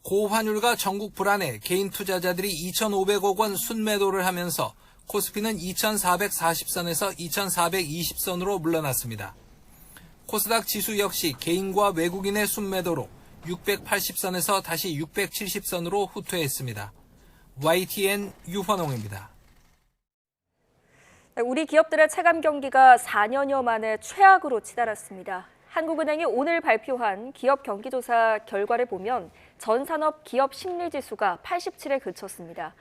고환율과 전국 불안에 개인 투자자들이 2,500억 원 순매도를 하면서 코스피는 2,440선에서 2,420선으로 물러났습니다. 코스닥 지수 역시 개인과 외국인의 순매도로 680선에서 다시 670선으로 후퇴했습니다. YTN 유환홍입니다. 우리 기업들의 체감 경기가 4년여 만에 최악으로 치달았습니다. 한국은행이 오늘 발표한 기업 경기조사 결과를 보면 전 산업 기업 심리지수가 87에 그쳤습니다.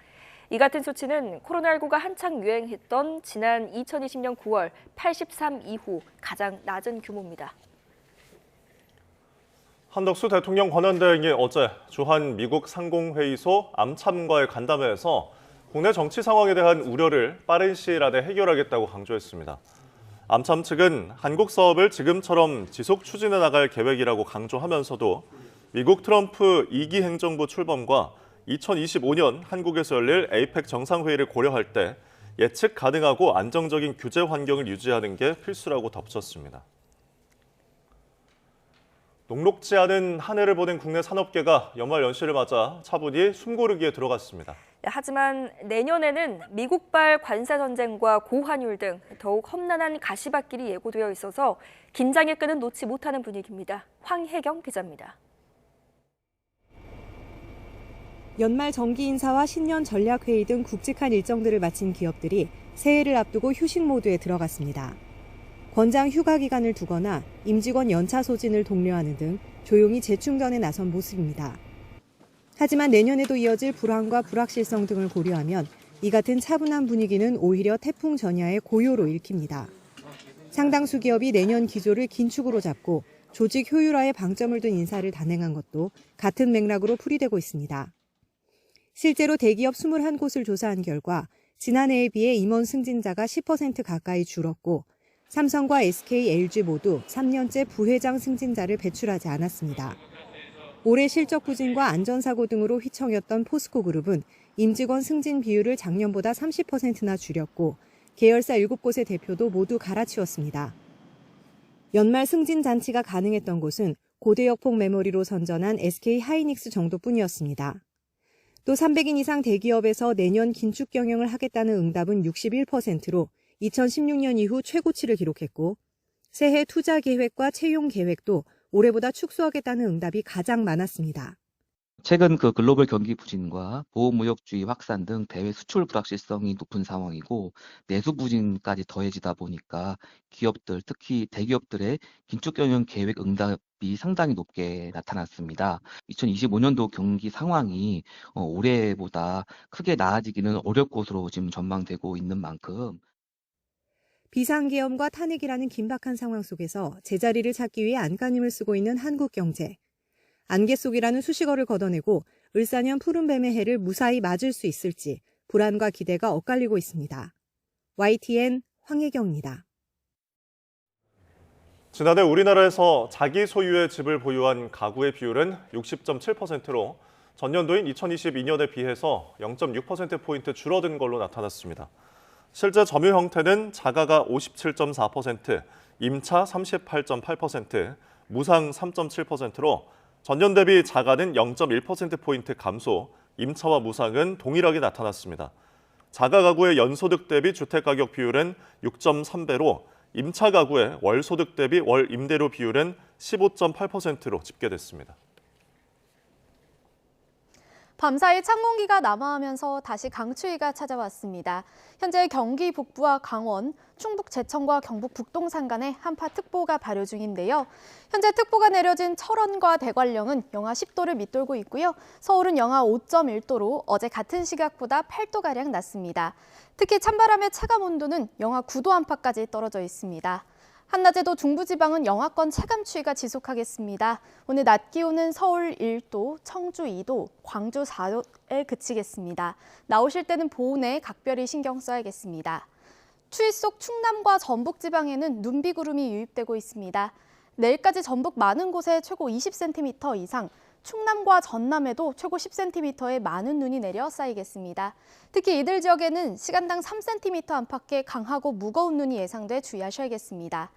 이 같은 수치는 코로나19가 한창 유행했던 지난 2020년 9월 83 이후 가장 낮은 규모입니다. 한덕수 대통령 권한대행이 어제 주한 미국 상공회의소 암참과의 간담회에서 국내 정치 상황에 대한 우려를 빠른 시일 안에 해결하겠다고 강조했습니다. 암참 측은 한국 사업을 지금처럼 지속 추진해 나갈 계획이라고 강조하면서도 미국 트럼프 2기 행정부 출범과 2025년 한국에서 열릴 에이펙 정상회의를 고려할 때 예측 가능하고 안정적인 규제 환경을 유지하는 게 필수라고 덧붙였습니다. 녹록지 않은 한 해를 보낸 국내 산업계가 연말 연시를 맞아 차분히 숨고르기에 들어갔습니다. 하지만 내년에는 미국발 관세 전쟁과 고환율 등 더욱 험난한 가시밭길이 예고되어 있어서 긴장의 끈은 놓지 못하는 분위기입니다. 황혜경 기자입니다. 연말 정기 인사와 신년 전략회의 등 굵직한 일정들을 마친 기업들이 새해를 앞두고 휴식 모드에 들어갔습니다. 권장 휴가 기간을 두거나 임직원 연차 소진을 독려하는 등 조용히 재충전에 나선 모습입니다. 하지만 내년에도 이어질 불황과 불확실성 등을 고려하면 이 같은 차분한 분위기는 오히려 태풍 전야의 고요로 읽힙니다. 상당수 기업이 내년 기조를 긴축으로 잡고 조직 효율화에 방점을 둔 인사를 단행한 것도 같은 맥락으로 풀이되고 있습니다. 실제로 대기업 21곳을 조사한 결과 지난해에 비해 임원 승진자가 10% 가까이 줄었고 삼성과 SK, LG 모두 3년째 부회장 승진자를 배출하지 않았습니다. 올해 실적 부진과 안전사고 등으로 휘청였던 포스코그룹은 임직원 승진 비율을 작년보다 30%나 줄였고 계열사 7곳의 대표도 모두 갈아치웠습니다. 연말 승진 잔치가 가능했던 곳은 고대역폭 메모리로 선전한 SK 하이닉스 정도뿐이었습니다. 또 300인 이상 대기업에서 내년 긴축 경영을 하겠다는 응답은 61%로 2016년 이후 최고치를 기록했고 새해 투자 계획과 채용 계획도 올해보다 축소하겠다는 응답이 가장 많았습니다. 최근 그 글로벌 경기 부진과 보호무역주의 확산 등 대외 수출 불확실성이 높은 상황이고 내수 부진까지 더해지다 보니까 기업들, 특히 대기업들의 긴축 경영 계획 응답이 상당히 높게 나타났습니다. 2025년도 경기 상황이 올해보다 크게 나아지기는 어려울 것으로 지금 전망되고 있는 만큼 비상계엄과 탄핵이라는 긴박한 상황 속에서 제자리를 찾기 위해 안간힘을 쓰고 있는 한국 경제. 안개 속이라는 수식어를 걷어내고 을사년 푸른뱀의 해를 무사히 맞을 수 있을지 불안과 기대가 엇갈리고 있습니다. YTN 황혜경입니다. 지난해 우리나라에서 자기 소유의 집을 보유한 가구의 비율은 60.7%로 전년도인 2022년에 비해서 0.6%포인트 줄어든 걸로 나타났습니다. 실제 점유 형태는 자가가 57.4%, 임차 38.8%, 무상 3.7%로 전년 대비 자가는 0.1%포인트 감소, 임차와 무상은 동일하게 나타났습니다. 자가 가구의 연소득 대비 주택가격 비율은 6.3배로 임차 가구의 월소득 대비 월 임대료 비율은 15.8%로 집계됐습니다. 밤사이 찬 공기가 남하하면서 다시 강추위가 찾아왔습니다. 현재 경기 북부와 강원, 충북 제천과 경북 북동산 간에 한파특보가 발효 중인데요. 현재 특보가 내려진 철원과 대관령은 영하 10도를 밑돌고 있고요. 서울은 영하 5.1도로 어제 같은 시각보다 8도가량 낮습니다. 특히 찬바람의 체감 온도는 영하 9도 안팎까지 떨어져 있습니다. 한낮에도 중부지방은 영하권 체감추위가 지속하겠습니다. 오늘 낮 기온은 서울 1도, 청주 2도, 광주 4도에 그치겠습니다. 나오실 때는 보온에 각별히 신경 써야겠습니다. 추위 속 충남과 전북 지방에는 눈비구름이 유입되고 있습니다. 내일까지 전북 많은 곳에 최고 20cm 이상, 충남과 전남에도 최고 10cm의 많은 눈이 내려 쌓이겠습니다. 특히 이들 지역에는 시간당 3cm 안팎의 강하고 무거운 눈이 예상돼 주의하셔야겠습니다.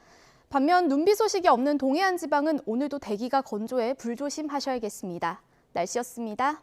반면 눈비 소식이 없는 동해안 지방은 오늘도 대기가 건조해 불조심하셔야겠습니다. 날씨였습니다.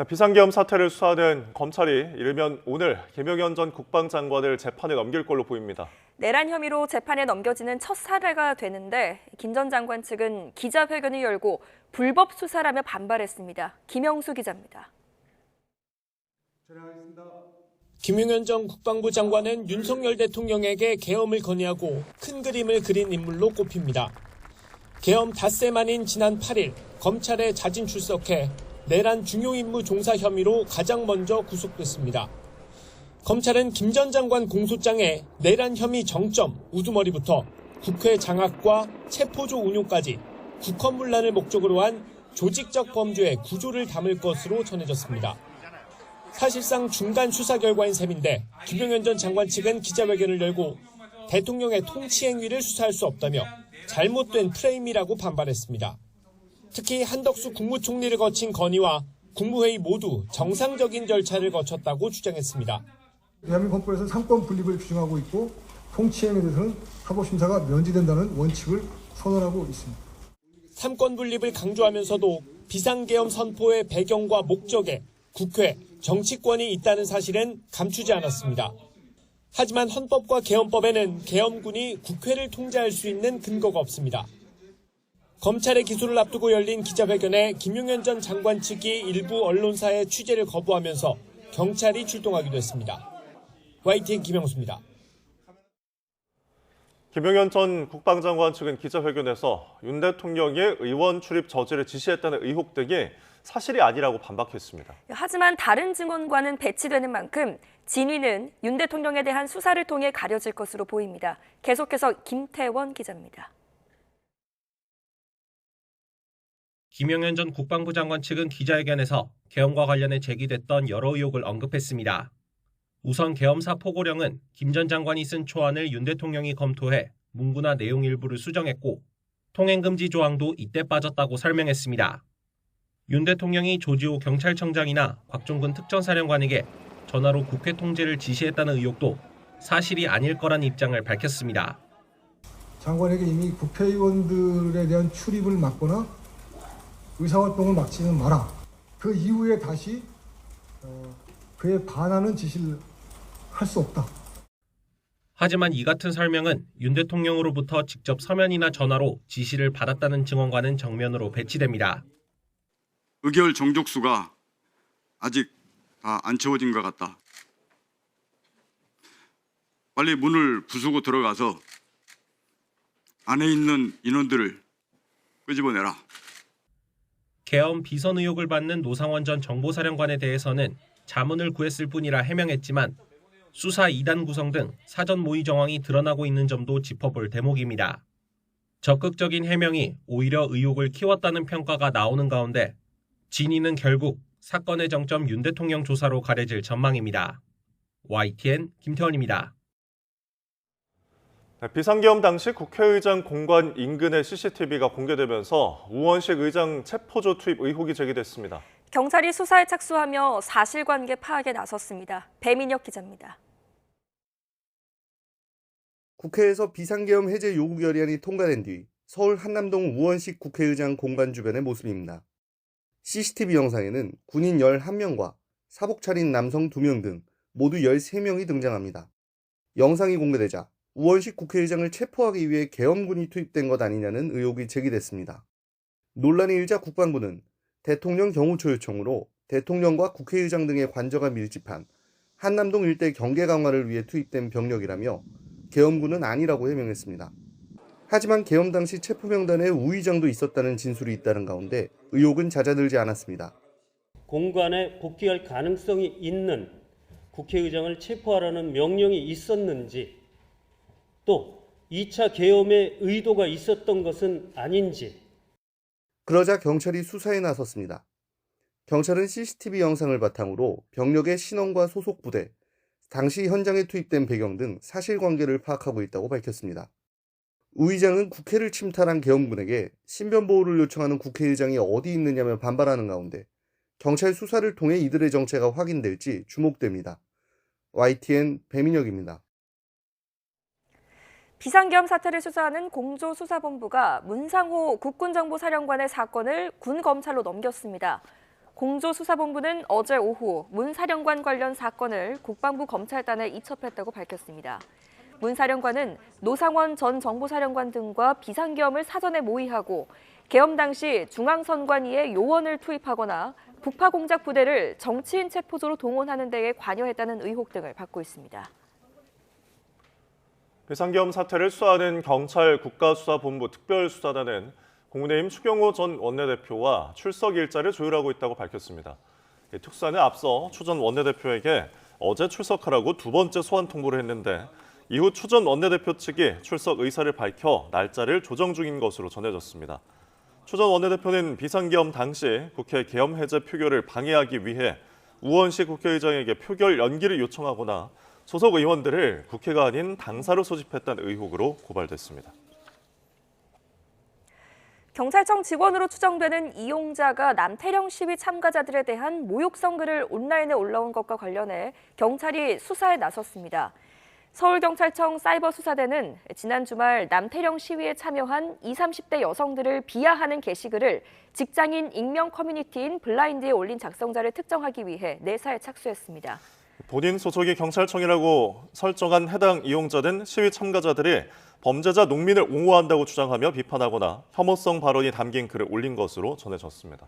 비상계엄 사태를 수사하는 검찰이 이르면 오늘 김용현 전 국방장관을 재판에 넘길 걸로 보입니다. 내란 혐의로 재판에 넘겨지는 첫 사례가 되는데 김 전 장관 측은 기자회견을 열고 불법 수사라며 반발했습니다. 김영수 기자입니다. 김용현 전 국방부 장관은 윤석열 대통령에게 계엄을 건의하고 큰 그림을 그린 인물로 꼽힙니다. 계엄 닷새 만인 지난 8일 검찰에 자진 출석해 내란 중요 임무 종사 혐의로 가장 먼저 구속됐습니다. 검찰은 김 전 장관 공소장에 내란 혐의 정점, 우두머리부터 국회 장악과 체포조 운용까지 국헌문란을 목적으로 한 조직적 범죄의 구조를 담을 것으로 전해졌습니다. 사실상 중간 수사 결과인 셈인데 김용현 전 장관 측은 기자회견을 열고 대통령의 통치 행위를 수사할 수 없다며 잘못된 프레임이라고 반발했습니다. 특히 한덕수 국무총리를 거친 건의와 국무회의 모두 정상적인 절차를 거쳤다고 주장했습니다. 대한민국 헌법에서는 상권 분립을 규정하고 있고 통치행위에 대해서는 사법심사가 면제된다는 원칙을 선언하고 있습니다. 삼권 분립을 강조하면서도 비상계엄 선포의 배경과 목적에 국회, 정치권이 있다는 사실은 감추지 않았습니다. 하지만 헌법과 계엄법에는 계엄군이 국회를 통제할 수 있는 근거가 없습니다. 검찰의 기소를 앞두고 열린 기자회견에 김용현 전 장관 측이 일부 언론사의 취재를 거부하면서 경찰이 출동하기도 했습니다. YTN 김영수입니다. 김용현 전 국방장관 측은 기자회견에서 윤 대통령의 의원 출입 저지를 지시했다는 의혹 등이 사실이 아니라고 반박했습니다. 하지만 다른 증언과는 배치되는 만큼 진위는 윤 대통령에 대한 수사를 통해 가려질 것으로 보입니다. 계속해서 김태원 기자입니다. 김용현 전 국방부 장관 측은 기자회견에서 계엄과 관련해 제기됐던 여러 의혹을 언급했습니다. 우선 계엄사 포고령은 김 전 장관이 쓴 초안을 윤 대통령이 검토해 문구나 내용 일부를 수정했고 통행금지 조항도 이때 빠졌다고 설명했습니다. 윤 대통령이 조지호 경찰청장이나 곽종근 특전사령관에게 전화로 국회 통제를 지시했다는 의혹도 사실이 아닐 거란 입장을 밝혔습니다. 장관에게 이미 국회의원들에 대한 출입을 막거나 의사활동을 막지는 마라. 그 이후에 다시 그에 반하는 지시를 할 수 없다. 하지만 이 같은 설명은 윤 대통령으로부터 직접 서면이나 전화로 지시를 받았다는 증언과는 정면으로 배치됩니다. 의결 정족수가 아직 다 안 채워진 것 같다. 빨리 문을 부수고 들어가서 안에 있는 인원들을 끄집어내라. 계엄 비선 의혹을 받는 노상원 전 정보사령관에 대해서는 자문을 구했을 뿐이라 해명했지만 수사 2단 구성 등 사전 모의 정황이 드러나고 있는 점도 짚어볼 대목입니다. 적극적인 해명이 오히려 의혹을 키웠다는 평가가 나오는 가운데 진위는 결국 사건의 정점 윤 대통령 조사로 가려질 전망입니다. YTN 김태원입니다. 비상계엄 당시 국회의장 공관 인근의 CCTV가 공개되면서 우원식 의장 체포조 투입 의혹이 제기됐습니다. 경찰이 수사에 착수하며 사실관계 파악에 나섰습니다. 배민혁 기자입니다. 국회에서 비상계엄 해제 요구 결의안이 통과된 뒤 서울 한남동 우원식 국회의장 공관 주변의 모습입니다. CCTV 영상에는 군인 11명과 사복 차린 남성 2명 등 모두 13명이 등장합니다. 영상이 공개되자 우원식 국회의장을 체포하기 위해 계엄군이 투입된 것 아니냐는 의혹이 제기됐습니다. 논란이 일자 국방부는 대통령 경호처 요청으로 대통령과 국회의장 등의 관저가 밀집한 한남동 일대 경계 강화를 위해 투입된 병력이라며 계엄군은 아니라고 해명했습니다. 하지만 계엄 당시 체포 명단에 우 의장도 있었다는 진술이 있다는 가운데 의혹은 잦아들지 않았습니다. 공관에 복귀할 가능성이 있는 국회의장을 체포하라는 명령이 있었는지, 또 2차 계엄의 의도가 있었던 것은 아닌지. 그러자 경찰이 수사에 나섰습니다. 경찰은 CCTV 영상을 바탕으로 병력의 신원과 소속 부대, 당시 현장에 투입된 배경 등 사실관계를 파악하고 있다고 밝혔습니다. 우 의장은 국회를 침탈한 계엄군에게 신변보호를 요청하는 국회의장이 어디 있느냐며 반발하는 가운데 경찰 수사를 통해 이들의 정체가 확인될지 주목됩니다. YTN 배민혁입니다. 비상계엄 사태를 수사하는 공조수사본부가 문상호 국군정보사령관의 사건을 군검찰로 넘겼습니다. 공조수사본부는 어제 오후 문 사령관 관련 사건을 국방부 검찰단에 이첩했다고 밝혔습니다. 문 사령관은 노상원 전 정보사령관 등과 비상계엄을 사전에 모의하고 계엄 당시 중앙선관위에 요원을 투입하거나 북파공작 부대를 정치인 체포조로 동원하는 데에 관여했다는 의혹 등을 받고 있습니다. 비상계엄 사태를 수사하는 경찰 국가수사본부 특별수사단은 국민의힘 추경호 전 원내대표와 출석 일자를 조율하고 있다고 밝혔습니다. 특수단은 앞서 추 전 원내대표에게 어제 출석하라고 2번째 소환 통보를 했는데 이후 추 전 원내대표 측이 출석 의사를 밝혀 날짜를 조정 중인 것으로 전해졌습니다. 추 전 원내대표는 비상계엄 당시 국회 계엄 해제 표결을 방해하기 위해 우원식 국회의장에게 표결 연기를 요청하거나 소속 의원들을 국회가 아닌 당사로 소집했다는 의혹으로 고발됐습니다. 경찰청 직원으로 추정되는 이용자가 남태령 시위 참가자들에 대한 모욕성 글을 온라인에 올라온 것과 관련해 경찰이 수사에 나섰습니다. 서울경찰청 사이버수사대는 지난 주말 남태령 시위에 참여한 20, 30대 여성들을 비하하는 게시글을 직장인 익명 커뮤니티인 블라인드에 올린 작성자를 특정하기 위해 내사에 착수했습니다. 본인 소속이 경찰청이라고 설정한 해당 이용자는 시위 참가자들이 범죄자 농민을 옹호한다고 주장하며 비판하거나 혐오성 발언이 담긴 글을 올린 것으로 전해졌습니다.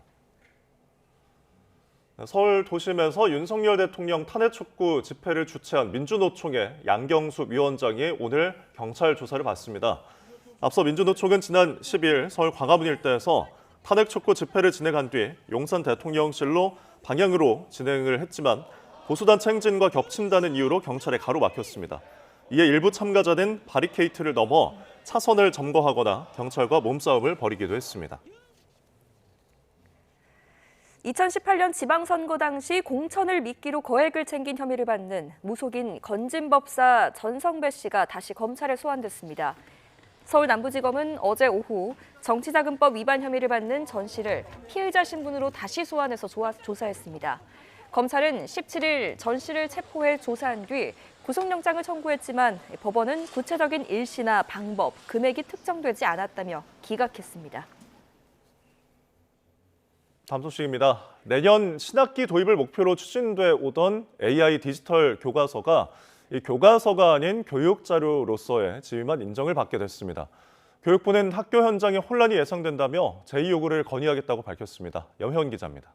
서울 도심에서 윤석열 대통령 탄핵 촉구 집회를 주최한 민주노총의 양경숙 위원장이 오늘 경찰 조사를 받습니다. 앞서 민주노총은 지난 10일 서울 광화문 일대에서 탄핵 촉구 집회를 진행한 뒤 용산 대통령실로 방향으로 진행을 했지만 보수단체 행진과 겹친다는 이유로 경찰에 가로막혔습니다. 이에 일부 참가자는 바리케이트를 넘어 차선을 점거하거나 경찰과 몸싸움을 벌이기도 했습니다. 2018년 지방선거 당시 공천을 미끼로 거액을 챙긴 혐의를 받는 무속인 건진법사 전성배 씨가 다시 검찰에 소환됐습니다. 서울 남부지검은 어제 오후 정치자금법 위반 혐의를 받는 전 씨를 피의자 신분으로 다시 소환해서 조사했습니다. 검찰은 17일 전 씨를 체포해 조사한 뒤 구속영장을 청구했지만 법원은 구체적인 일시나 방법, 금액이 특정되지 않았다며 기각했습니다. 다음 소식입니다. 내년 신학기 도입을 목표로 추진돼 오던 AI 디지털 교과서가 이 교과서가 아닌 교육자료로서의 지위만 인정을 받게 됐습니다. 교육부는 학교 현장에 혼란이 예상된다며 제의 요구를 건의하겠다고 밝혔습니다. 염혜원 기자입니다.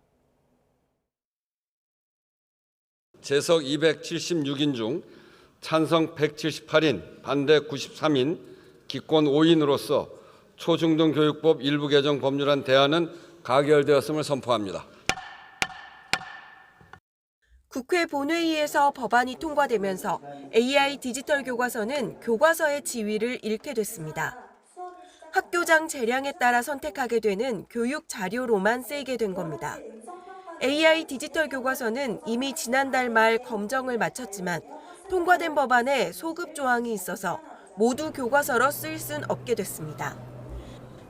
재석 276인 중 찬성 178인, 반대 93인, 기권 5인으로서 초중등교육법 일부 개정 법률안 대안은 가결되었음을 선포합니다. 국회 본회의에서 법안이 통과되면서 AI 디지털 교과서는 교과서의 지위를 잃게 됐습니다. 학교장 재량에 따라 선택하게 되는 교육 자료로만 쓰이게 된 겁니다. AI 디지털 교과서는 이미 지난달 말 검정을 마쳤지만 통과된 법안에 소급 조항이 있어서 모두 교과서로 쓸 순 없게 됐습니다.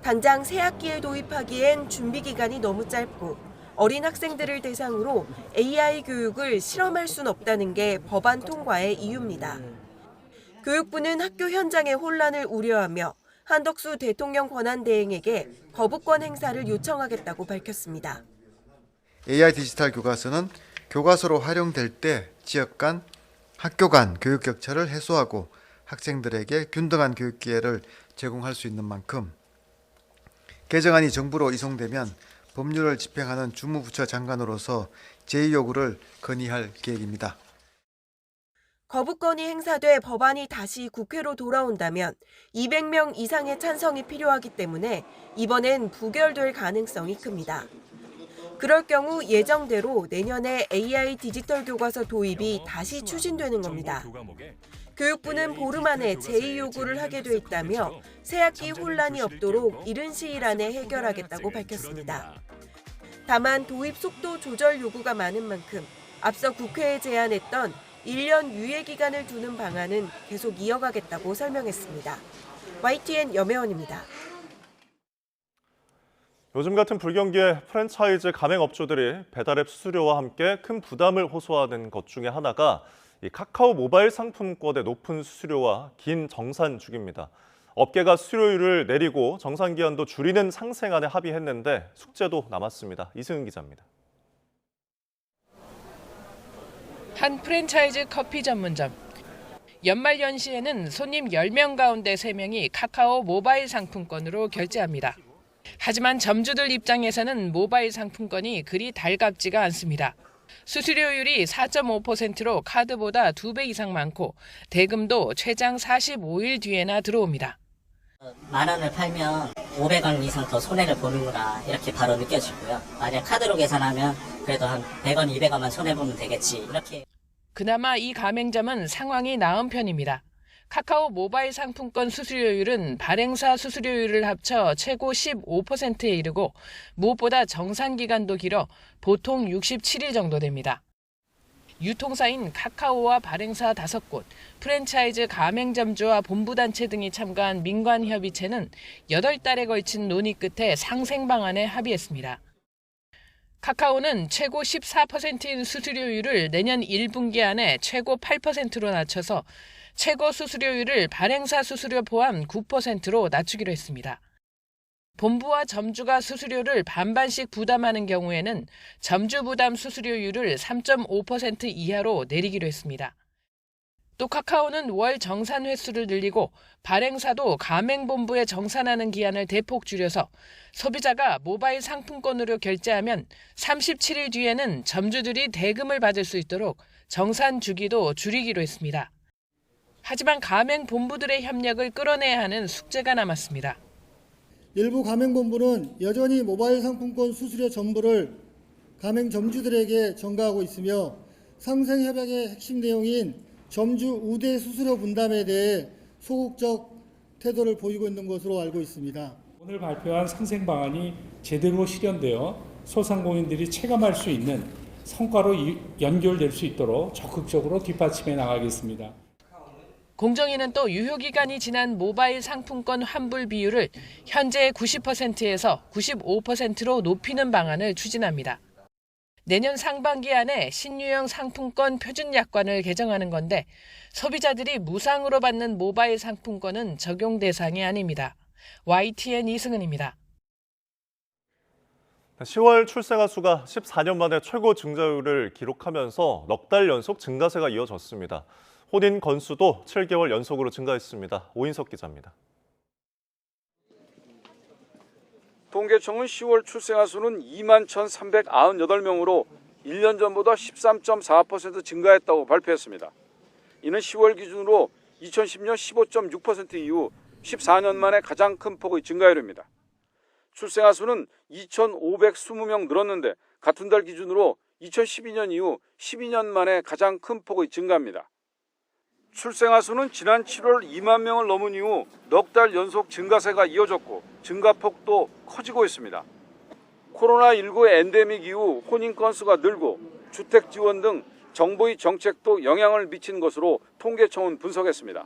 당장 새 학기에 도입하기엔 준비 기간이 너무 짧고 어린 학생들을 대상으로 AI 교육을 실험할 순 없다는 게 법안 통과의 이유입니다. 교육부는 학교 현장의 혼란을 우려하며 한덕수 대통령 권한대행에게 거부권 행사를 요청하겠다고 밝혔습니다. AI 디지털 교과서는 교과서로 활용될 때 지역 간, 학교 간 교육 격차를 해소하고 학생들에게 균등한 교육 기회를 제공할 수 있는 만큼 개정안이 정부로 이송되면 법률을 집행하는 주무부처 장관으로서 제의 요구를 건의할 계획입니다. 거부권이 행사돼 법안이 다시 국회로 돌아온다면 200명 이상의 찬성이 필요하기 때문에 이번엔 부결될 가능성이 큽니다. 그럴 경우 예정대로 내년에 AI 디지털 교과서 도입이 다시 추진되는 겁니다. 교육부는 보름 안에 제의 요구를 하게 돼 있다며 새학기 혼란이 없도록 이른 시일 안에 해결하겠다고 밝혔습니다. 다만 도입 속도 조절 요구가 많은 만큼 앞서 국회에 제안했던 1년 유예 기간을 두는 방안은 계속 이어가겠다고 설명했습니다. YTN 염혜원입니다. 요즘 같은 불경기에 프랜차이즈 가맹업주들이 배달앱 수수료와 함께 큰 부담을 호소하는 것 중에 하나가 이 카카오 모바일 상품권의 높은 수수료와 긴 정산주기입니다. 업계가 수수료율을 내리고 정산기한도 줄이는 상생안에 합의했는데 숙제도 남았습니다. 이승은 기자입니다. 한 프랜차이즈 커피 전문점. 연말 연시에는 손님 10명 가운데 3명이 카카오 모바일 상품권으로 결제합니다. 하지만 점주들 입장에서는 모바일 상품권이 그리 달갑지가 않습니다. 수수료율이 4.5%로 카드보다 2배 이상 많고 대금도 최장 45일 뒤에나 들어옵니다. 10,000원을 팔면 500원 이상 더 손해를 보는구나 이렇게 바로 느껴지고요. 만약 카드로 계산하면 그래도 한 100원, 200원만 손해보면 되겠지 이렇게. 그나마 이 가맹점은 상황이 나은 편입니다. 카카오 모바일 상품권 수수료율은 발행사 수수료율을 합쳐 최고 15%에 이르고 무엇보다 정산 기간도 길어 보통 67일 정도 됩니다. 유통사인 카카오와 발행사 5곳, 프랜차이즈 가맹점주와 본부단체 등이 참가한 민관협의체는 8달에 걸친 논의 끝에 상생 방안에 합의했습니다. 카카오는 최고 14%인 수수료율을 내년 1분기 안에 최고 8%로 낮춰서 최고 수수료율을 발행사 수수료 포함 9%로 낮추기로 했습니다. 본부와 점주가 수수료를 반반씩 부담하는 경우에는 점주 부담 수수료율을 3.5% 이하로 내리기로 했습니다. 또 카카오는 월 정산 횟수를 늘리고 발행사도 가맹본부에 정산하는 기한을 대폭 줄여서 소비자가 모바일 상품권으로 결제하면 37일 뒤에는 점주들이 대금을 받을 수 있도록 정산 주기도 줄이기로 했습니다. 하지만 가맹본부들의 협력을 끌어내야 하는 숙제가 남았습니다. 일부 가맹본부는 여전히 모바일 상품권 수수료 전부를 가맹점주들에게 전가하고 있으며 상생협약의 핵심 내용인 점주 우대 수수료 분담에 대해 소극적 태도를 보이고 있는 것으로 알고 있습니다. 오늘 발표한 상생 방안이 제대로 실현되어 소상공인들이 체감할 수 있는 성과로 연결될 수 있도록 적극적으로 뒷받침해 나가겠습니다. 공정위는 또 유효기간이 지난 모바일 상품권 환불 비율을 현재 90%에서 95%로 높이는 방안을 추진합니다. 내년 상반기 안에 신유형 상품권 표준 약관을 개정하는 건데 소비자들이 무상으로 받는 모바일 상품권은 적용 대상이 아닙니다. YTN 이승은입니다. 10월 출생아 수가 14년 만에 최고 증가율을 기록하면서 넉 달 연속 증가세가 이어졌습니다. 혼인 건수도 7개월 연속으로 증가했습니다. 오인석 기자입니다. 통계청은 10월 출생아 수는 21,398명으로 1년 전보다 13.4% 증가했다고 발표했습니다. 이는 10월 기준으로 2010년 15.6% 이후 14년 만에 가장 큰 폭의 증가율입니다. 출생아 수는 2,520명 늘었는데 같은 달 기준으로 2012년 이후 12년 만에 가장 큰 폭의 증가입니다. 출생아 수는 지난 7월 2만 명을 넘은 이후 넉 달 연속 증가세가 이어졌고 증가폭도 커지고 있습니다. 코로나19 엔데믹 이후 혼인 건수가 늘고 주택 지원 등 정부의 정책도 영향을 미친 것으로 통계청은 분석했습니다.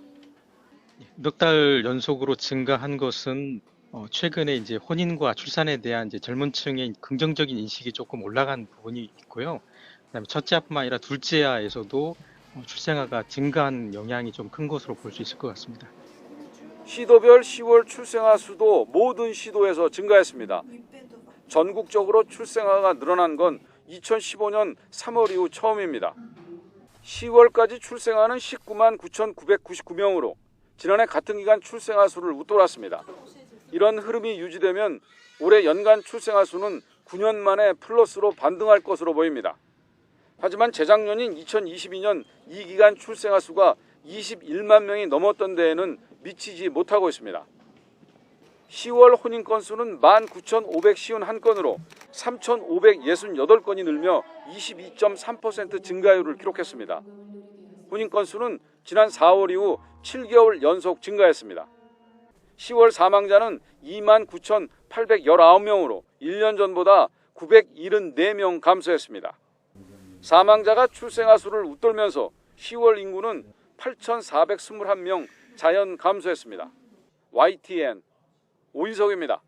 넉 달 연속으로 증가한 것은 최근에 이제 혼인과 출산에 대한 이제 젊은 층의 긍정적인 인식이 조금 올라간 부분이 있고요. 그다음에 첫째아뿐만 아니라 둘째아에서도 출생아가 증가한 영향이 좀 큰 것으로 볼 수 있을 것 같습니다. 시도별 10월 출생아 수도 모든 시도에서 증가했습니다. 전국적으로 출생아가 늘어난 건 2015년 3월 이후 처음입니다. 10월까지 출생아는 19만 9,999명으로 지난해 같은 기간 출생아 수를 웃돌았습니다. 이런 흐름이 유지되면 올해 연간 출생아 수는 9년 만에 플러스로 반등할 것으로 보입니다. 하지만 재작년인 2022년 이 기간 출생아 수가 21만 명이 넘었던 데에는 미치지 못하고 있습니다. 10월 혼인 건수는 19,551건으로 3,568건이 늘며 22.3% 증가율을 기록했습니다. 혼인 건수는 지난 4월 이후 7개월 연속 증가했습니다. 10월 사망자는 29,819명으로 1년 전보다 974명 감소했습니다. 사망자가 출생아 수를 웃돌면서 10월 인구는 8,421명 자연 감소했습니다. YTN 오인석입니다.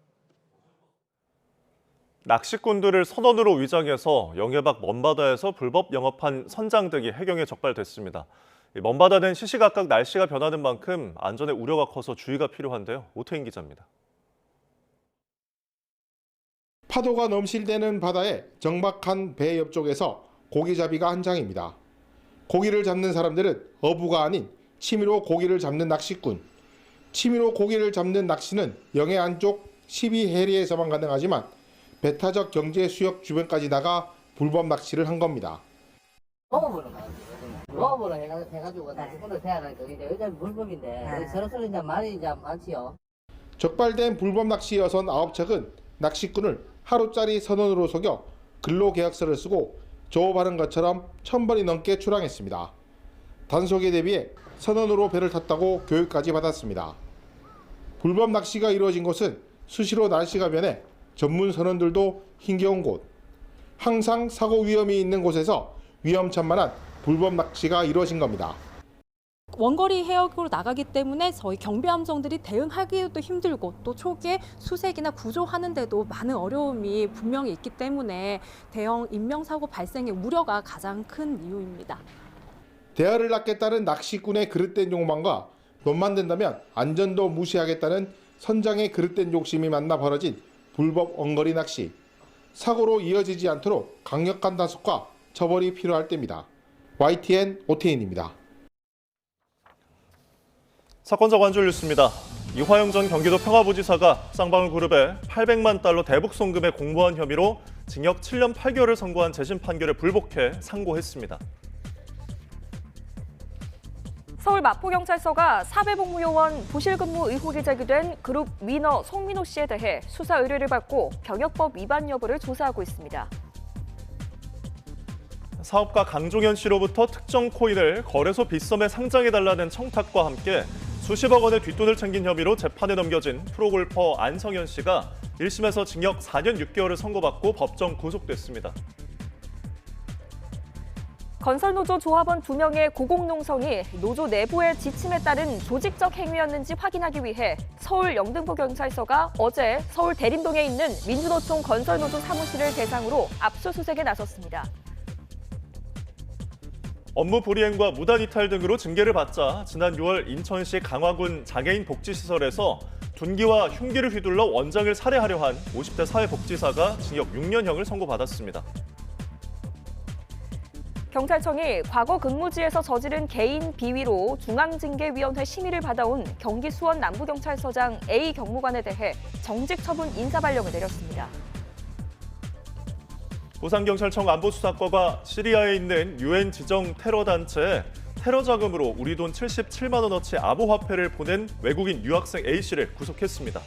낚시꾼들을 선원으로 위장해서 영해박 먼바다에서 불법 영업한 선장등이 해경에 적발됐습니다. 먼바다는 시시각각 날씨가 변하는 만큼 안전에 우려가 커서 주의가 필요한데요. 오태인 기자입니다. 파도가 넘실대는 바다에 정박한 배 옆쪽에서 고기잡이가 한창입니다. 고기를 잡는 사람들은 어부가 아닌 취미로 고기를 잡는 낚시꾼. 취미로 고기를 잡는 낚시는 영해 안쪽 12해리에서만 가능하지만 배타적 경제 수역 주변까지 나가 불법 낚시를 한 겁니다. 로업으로 해가지고 낚시꾼을 대하는 게 이제 요즘 불법인데 저렇게 이제 많이 이제 많지요. 적발된 불법 낚시 여선 9척은 낚시꾼을 하루짜리 선원으로 속여 근로계약서를 쓰고 조업하는 것처럼 1,000번이 넘게 출항했습니다. 단속에 대비해 선원으로 배를 탔다고 교육까지 받았습니다. 불법 낚시가 이루어진 곳은 수시로 날씨가 변해 전문 선원들도 힘겨운 곳. 항상 사고 위험이 있는 곳에서 위험천만한 불법 낚시가 이루어진 겁니다. 원거리 해역으로 나가기 때문에 저희 경비함정들이 대응하기도 힘들고 또 초기에 수색이나 구조하는 데도 많은 어려움이 분명히 있기 때문에 대형 인명사고 발생의 우려가 가장 큰 이유입니다. 대하를 낳겠다는 낚시꾼의 그릇된 욕망과 돈만 된다면 안전도 무시하겠다는 선장의 그릇된 욕심이 만나 벌어진 불법 원거리 낚시. 사고로 이어지지 않도록 강력한 단속과 처벌이 필요할 때입니다. YTN 오태인입니다. 사건자 관절 뉴스입니다. 이화영 전 경기도 평화부지사가 쌍방울 그룹에 800만 달러 대북 송금에 공모한 혐의로 징역 7년 8개월을 선고한 재심 판결에 불복해 상고했습니다. 서울 마포경찰서가 사회복무요원 부실근무 의혹이 제기된 그룹 위너 송민호 씨에 대해 수사 의뢰를 받고 병역법 위반 여부를 조사하고 있습니다. 사업가 강종현 씨로부터 특정 코인을 거래소 빗썸에 상장해달라는 청탁과 함께 수십억 원의 뒷돈을 챙긴 혐의로 재판에 넘겨진 프로골퍼 안성현 씨가 1심에서 징역 4년 6개월을 선고받고 법정 구속됐습니다. 건설노조 조합원 2명의 고공농성이 노조 내부의 지침에 따른 조직적 행위였는지 확인하기 위해 서울 영등포경찰서가 어제 서울 대림동에 있는 민주노총 건설노조 사무실을 대상으로 압수수색에 나섰습니다. 업무 불이행과 무단 이탈 등으로 징계를 받자 지난 6월 인천시 강화군 장애인 복지시설에서 둔기와 흉기를 휘둘러 원장을 살해하려 한 50대 사회복지사가 징역 6년형을 선고받았습니다. 경찰청이 과거 근무지에서 저지른 개인 비위로 중앙징계위원회 심의를 받아온 경기 수원 남부경찰서장 A 경무관에 대해 정직 처분 인사발령을 내렸습니다. 부산경찰청 안보수사과가 시리아에 있는 UN 지정 테러단체에 테러 자금으로 우리 돈 77만 원어치 아부화폐를 보낸 외국인 유학생 A씨를 구속했습니다.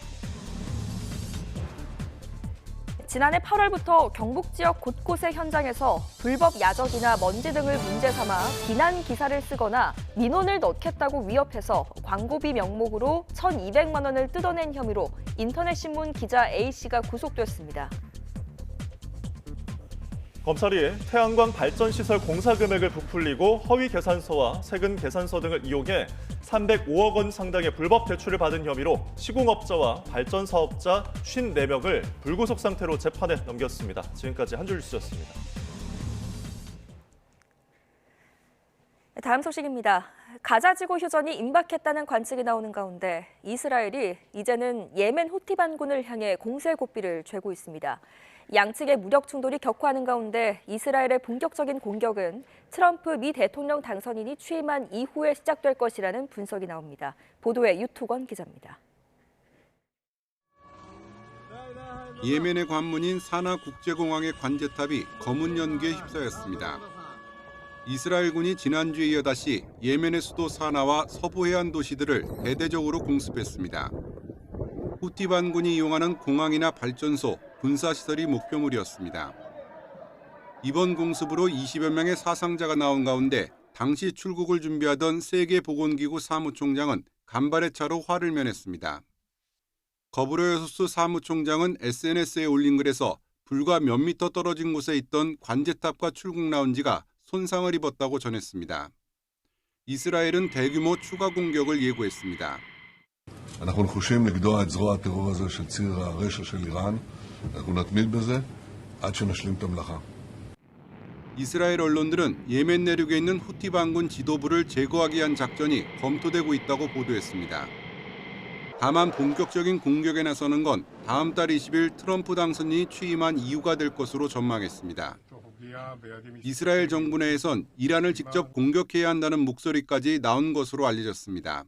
지난해 8월부터 경북 지역 곳곳의 현장에서 불법 야적이나 먼지 등을 문제 삼아 비난 기사를 쓰거나 민원을 넣겠다고 위협해서 광고비 명목으로 1,200만 원을 뜯어낸 혐의로 인터넷 신문 기자 A씨가 구속됐습니다. 검찰이 태양광 발전시설 공사 금액을 부풀리고 허위 계산서와 세금 계산서 등을 이용해 305억 원 상당의 불법 대출을 받은 혐의로 시공업자와 발전사업자 54명을 불구속 상태로 재판에 넘겼습니다. 지금까지 한 줄 뉴스였습니다. 다음 소식입니다. 가자지구 휴전이 임박했다는 관측이 나오는 가운데 이스라엘이 이제는 예멘 후티 반군을 향해 공세 고삐를 죄고 있습니다. 양측의 무력 충돌이 격화하는 가운데 이스라엘의 본격적인 공격은 트럼프 미 대통령 당선인이 취임한 이후에 시작될 것이라는 분석이 나옵니다. 보도에 유투건 기자입니다. 예멘의 관문인 사나 국제공항의 관제탑이 검은 연기에 휩싸였습니다. 이스라엘군이 지난주에 이어 다시 예멘의 수도 사나와 서부 해안 도시들을 대대적으로 공습했습니다. 후티 반군이 이용하는 공항이나 발전소, 군사시설이 목표물이었습니다. 이번 공습으로 20여 명의 사상자가 나온 가운데 당시 출국을 준비하던 세계보건기구 사무총장은 간발의 차로 화를 면했습니다. 거브로요소스 사무총장은 SNS에 올린 글에서 불과 몇 미터 떨어진 곳에 있던 관제탑과 출국 라운지가 손상을 입었다고 전했습니다. 이스라엘은 대규모 추가 공격을 예고했습니다. אנחנו נחושים לגדוע את זרוע הטרור הזה של ציר הרשע של איראן. אנחנו נתמיד בזה עד שנשלים את המלאכה. 이스라엘 언론들은 예멘 내륙에 있는 후티 반군 지도부를 제거하기 위한 작전이 검토되고 있다고 보도했습니다. 다만 본격적인 공격에 나서는 건 다음 달 20일 트럼프 당선인이 취임한 이유가 될 것으로 전망했습니다. 이스라엘 정부 내에선 이란을 직접 공격해야 한다는 목소리까지 나온 것으로 알려졌습니다.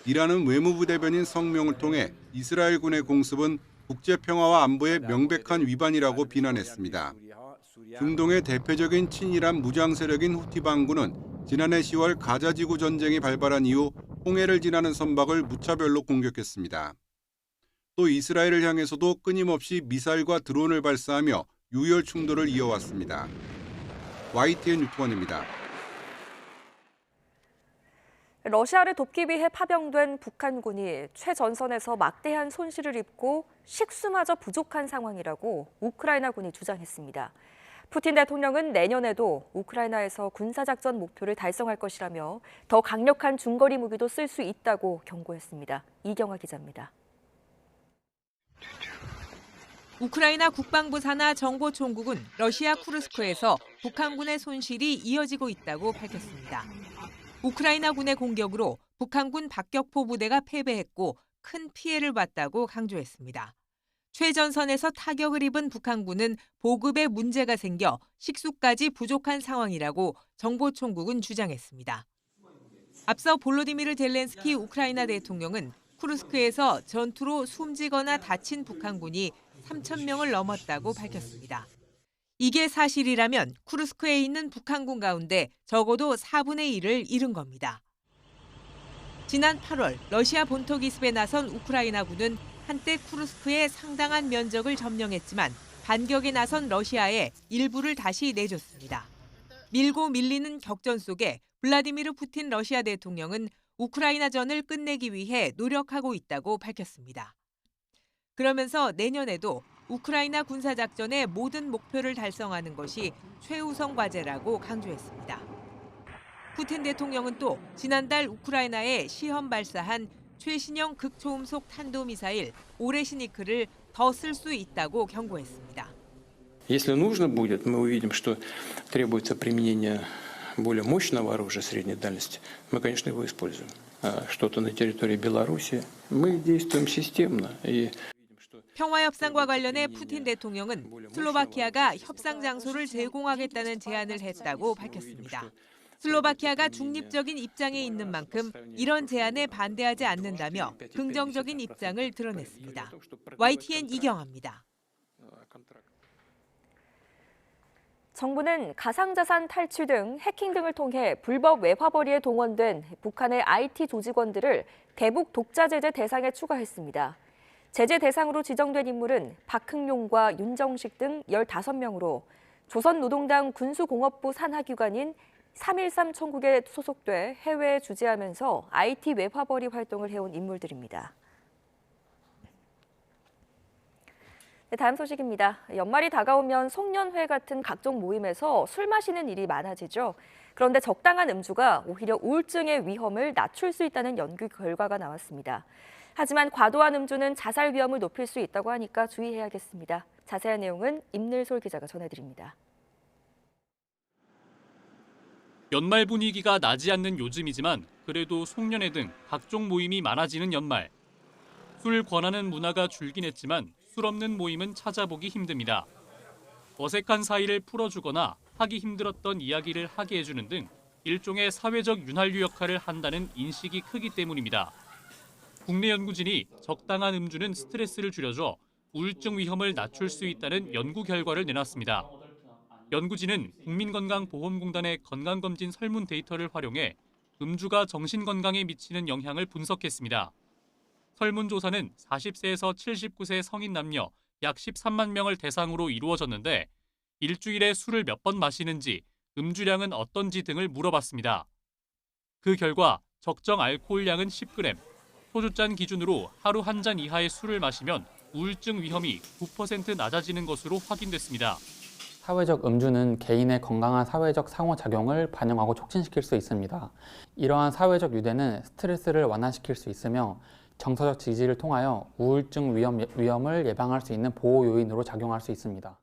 이란은 외무부 대변인 성명을 통해 이스라엘군의 공습은 국제평화와 안보의 명백한 위반이라고 비난했습니다. 중동의 대표적인 친이란 무장 세력인 후티 반군은 지난해 10월 가자지구 전쟁이 발발한 이후 홍해를 지나는 선박을 무차별로 공격했습니다. 또 이스라엘을 향해서도 끊임없이 미사일과 드론을 발사하며 유혈 충돌을 이어왔습니다. YTN 유튜버입니다. 러시아를 돕기 위해 파병된 북한군이 최전선에서 막대한 손실을 입고 식수마저 부족한 상황이라고 우크라이나군이 주장했습니다. 푸틴 대통령은 내년에도 우크라이나에서 군사작전 목표를 달성할 것이라며 더 강력한 중거리 무기도 쓸 수 있다고 경고했습니다. 이경화 기자입니다. 우크라이나 국방부 산하 정보총국은 러시아 쿠르스크에서 북한군의 손실이 이어지고 있다고 밝혔습니다. 우크라이나군의 공격으로 북한군 박격포 부대가 패배했고 큰 피해를 봤다고 강조했습니다. 최전선에서 타격을 입은 북한군은 보급에 문제가 생겨 식수까지 부족한 상황이라고 정보총국은 주장했습니다. 앞서 볼로디미르 젤렌스키 우크라이나 대통령은 쿠르스크에서 전투로 숨지거나 다친 북한군이 3,000명을 넘었다고 밝혔습니다. 이게 사실이라면 쿠르스크에 있는 북한군 가운데 적어도 4분의 1을 잃은 겁니다. 지난 8월 러시아 본토 기습에 나선 우크라이나군은 한때 쿠르스크의 상당한 면적을 점령했지만 반격에 나선 러시아에 일부를 다시 내줬습니다. 밀고 밀리는 격전 속에 블라디미르 푸틴 러시아 대통령은 우크라이나전을 끝내기 위해 노력하고 있다고 밝혔습니다. 그러면서 내년에도 우크라이나 군사작전의 모든 목표를 달성하는 것이 최우선 과제라고 강조했습니다. 푸틴 대통령은 또 지난달 우크라이나에 시험 발사한 최신형 극초음속 탄도미사일 오레시니크를 더 쓸 수 있다고 경고했습니다. Если нужно будет, мы увидим, что требуется применение более мощного оружия средней дальности, мы, конечно, его используем. Что-то на территории Беларуси, мы действуем системно. И 평화협상과 관련해 푸틴 대통령은 슬로바키아가 협상 장소를 제공하겠다는 제안을 했다고 밝혔습니다. 슬로바키아가 중립적인 입장에 있는 만큼 이런 제안에 반대하지 않는다며 긍정적인 입장을 드러냈습니다. YTN 이경아입니다. 정부는 가상자산 탈취 등 해킹 등을 통해 불법 외화벌이에 동원된 북한의 IT 조직원들을 대북 독자 제재 대상에 추가했습니다. 제재 대상으로 지정된 인물은 박흥룡과 윤정식 등 15명으로 조선노동당 군수공업부 산하기관인 3.13 총국에 소속돼 해외에 주재하면서 IT 외화벌이 활동을 해온 인물들입니다. 네, 다음 소식입니다. 연말이 다가오면 송년회 같은 각종 모임에서 술 마시는 일이 많아지죠. 그런데 적당한 음주가 오히려 우울증의 위험을 낮출 수 있다는 연구 결과가 나왔습니다. 하지만 과도한 음주는 자살 위험을 높일 수 있다고 하니까 주의해야겠습니다. 자세한 내용은 임늘솔 기자가 전해드립니다. 연말 분위기가 나지 않는 요즘이지만 그래도 송년회 등 각종 모임이 많아지는 연말. 술 권하는 문화가 줄긴 했지만 술 없는 모임은 찾아보기 힘듭니다. 어색한 사이를 풀어주거나 하기 힘들었던 이야기를 하게 해주는 등 일종의 사회적 윤활유 역할을 한다는 인식이 크기 때문입니다. 국내 연구진이 적당한 음주는 스트레스를 줄여줘 우울증 위험을 낮출 수 있다는 연구 결과를 내놨습니다. 연구진은 국민건강보험공단의 건강검진 설문 데이터를 활용해 음주가 정신건강에 미치는 영향을 분석했습니다. 설문조사는 40세에서 79세 성인 남녀 약 13만 명을 대상으로 이루어졌는데 일주일에 술을 몇 번 마시는지, 음주량은 어떤지 등을 물어봤습니다. 그 결과 적정 알코올량은 10g, 소주잔 기준으로 하루 한 잔 이하의 술을 마시면 우울증 위험이 9% 낮아지는 것으로 확인됐습니다. 사회적 음주는 개인의 건강한 사회적 상호작용을 반영하고 촉진시킬 수 있습니다. 이러한 사회적 유대는 스트레스를 완화시킬 수 있으며 정서적 지지를 통하여 우울증 위험을 예방할 수 있는 보호 요인으로 작용할 수 있습니다.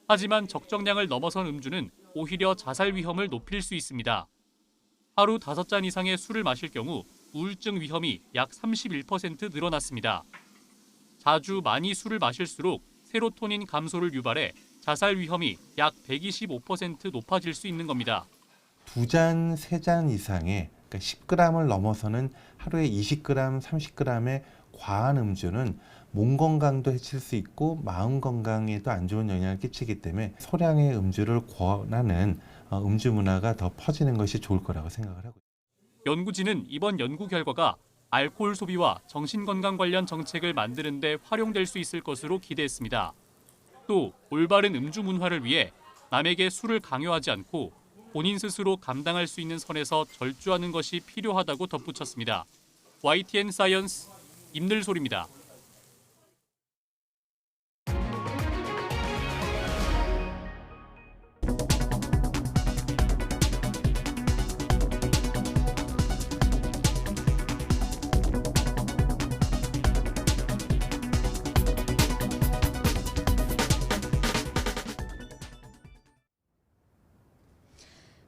하지만 적정량을 넘어선 음주는 오히려 자살 위험을 높일 수 있습니다. 하루 5잔 이상의 술을 마실 경우 우울증 위험이 약 31% 늘어났습니다. 자주 많이 술을 마실수록 세로토닌 감소를 유발해 자살 위험이 약 125% 높아질 수 있는 겁니다. 2잔, 3잔 이상의 그러니까 10g을 넘어서는 하루에 20g, 30g의 과한 음주는 몸 건강도 해칠 수 있고 마음 건강에도 안 좋은 영향을 끼치기 때문에 소량의 음주를 권하는 음주 문화가 더 퍼지는 것이 좋을 거라고 생각을 하고 있습니다. 연구진은 이번 연구 결과가 알코올 소비와 정신건강 관련 정책을 만드는 데 활용될 수 있을 것으로 기대했습니다. 또 올바른 음주 문화를 위해 남에게 술을 강요하지 않고 본인 스스로 감당할 수 있는 선에서 절주하는 것이 필요하다고 덧붙였습니다. YTN 사이언스 임늘솔입니다.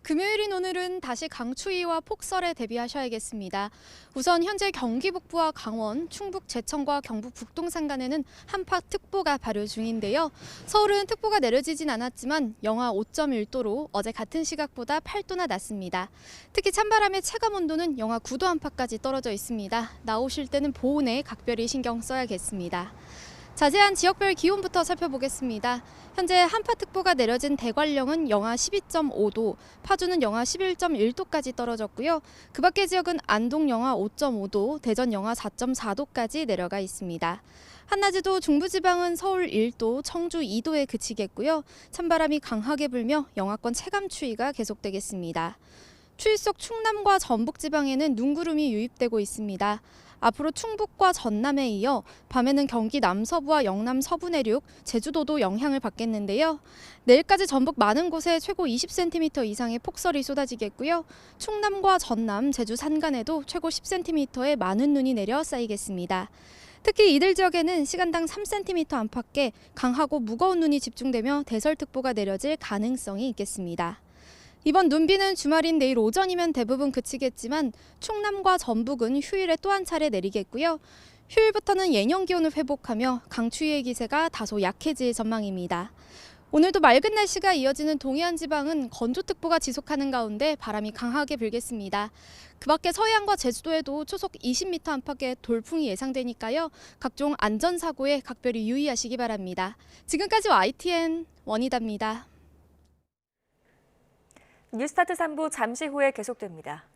금요일인 오늘은 다시 강추위와 폭설에 대비하셔야겠습니다. 우선 현재 경기 북부와 강원, 충북 제천과 경북 북동 산간에는 한파특보가 발효 중인데요. 서울은 특보가 내려지진 않았지만 영하 5.1도로 어제 같은 시각보다 8도나 낮습니다. 특히 찬바람의 체감 온도는 영하 9도 안팎까지 떨어져 있습니다. 나오실 때는 보온에 각별히 신경 써야겠습니다. 자세한 지역별 기온부터 살펴보겠습니다. 현재 한파특보가 내려진 대관령은 영하 12.5도, 파주는 영하 11.1도까지 떨어졌고요. 그 밖의 지역은 안동 영하 5.5도, 대전 영하 4.4도까지 내려가 있습니다. 한낮에도 중부지방은 서울 1도, 청주 2도에 그치겠고요. 찬바람이 강하게 불며 영하권 체감 추위가 계속되겠습니다. 추위 속 충남과 전북지방에는 눈구름이 유입되고 있습니다. 앞으로 충북과 전남에 이어 밤에는 경기 남서부와 영남 서부 내륙, 제주도도 영향을 받겠는데요. 내일까지 전북 많은 곳에 최고 20cm 이상의 폭설이 쏟아지겠고요. 충남과 전남, 제주 산간에도 최고 10cm의 많은 눈이 내려 쌓이겠습니다. 특히 이들 지역에는 시간당 3cm 안팎의 강하고 무거운 눈이 집중되며 대설특보가 내려질 가능성이 있겠습니다. 이번 눈비는 주말인 내일 오전이면 대부분 그치겠지만 충남과 전북은 휴일에 또 한 차례 내리겠고요. 휴일부터는 예년 기온을 회복하며 강추위의 기세가 다소 약해질 전망입니다. 오늘도 맑은 날씨가 이어지는 동해안 지방은 건조특보가 지속하는 가운데 바람이 강하게 불겠습니다. 그 밖에 서해안과 제주도에도 초속 20m 안팎의 돌풍이 예상되니까요. 각종 안전사고에 각별히 유의하시기 바랍니다. 지금까지 YTN 원희다입니다. 뉴스타트 3부 잠시 후에 계속됩니다.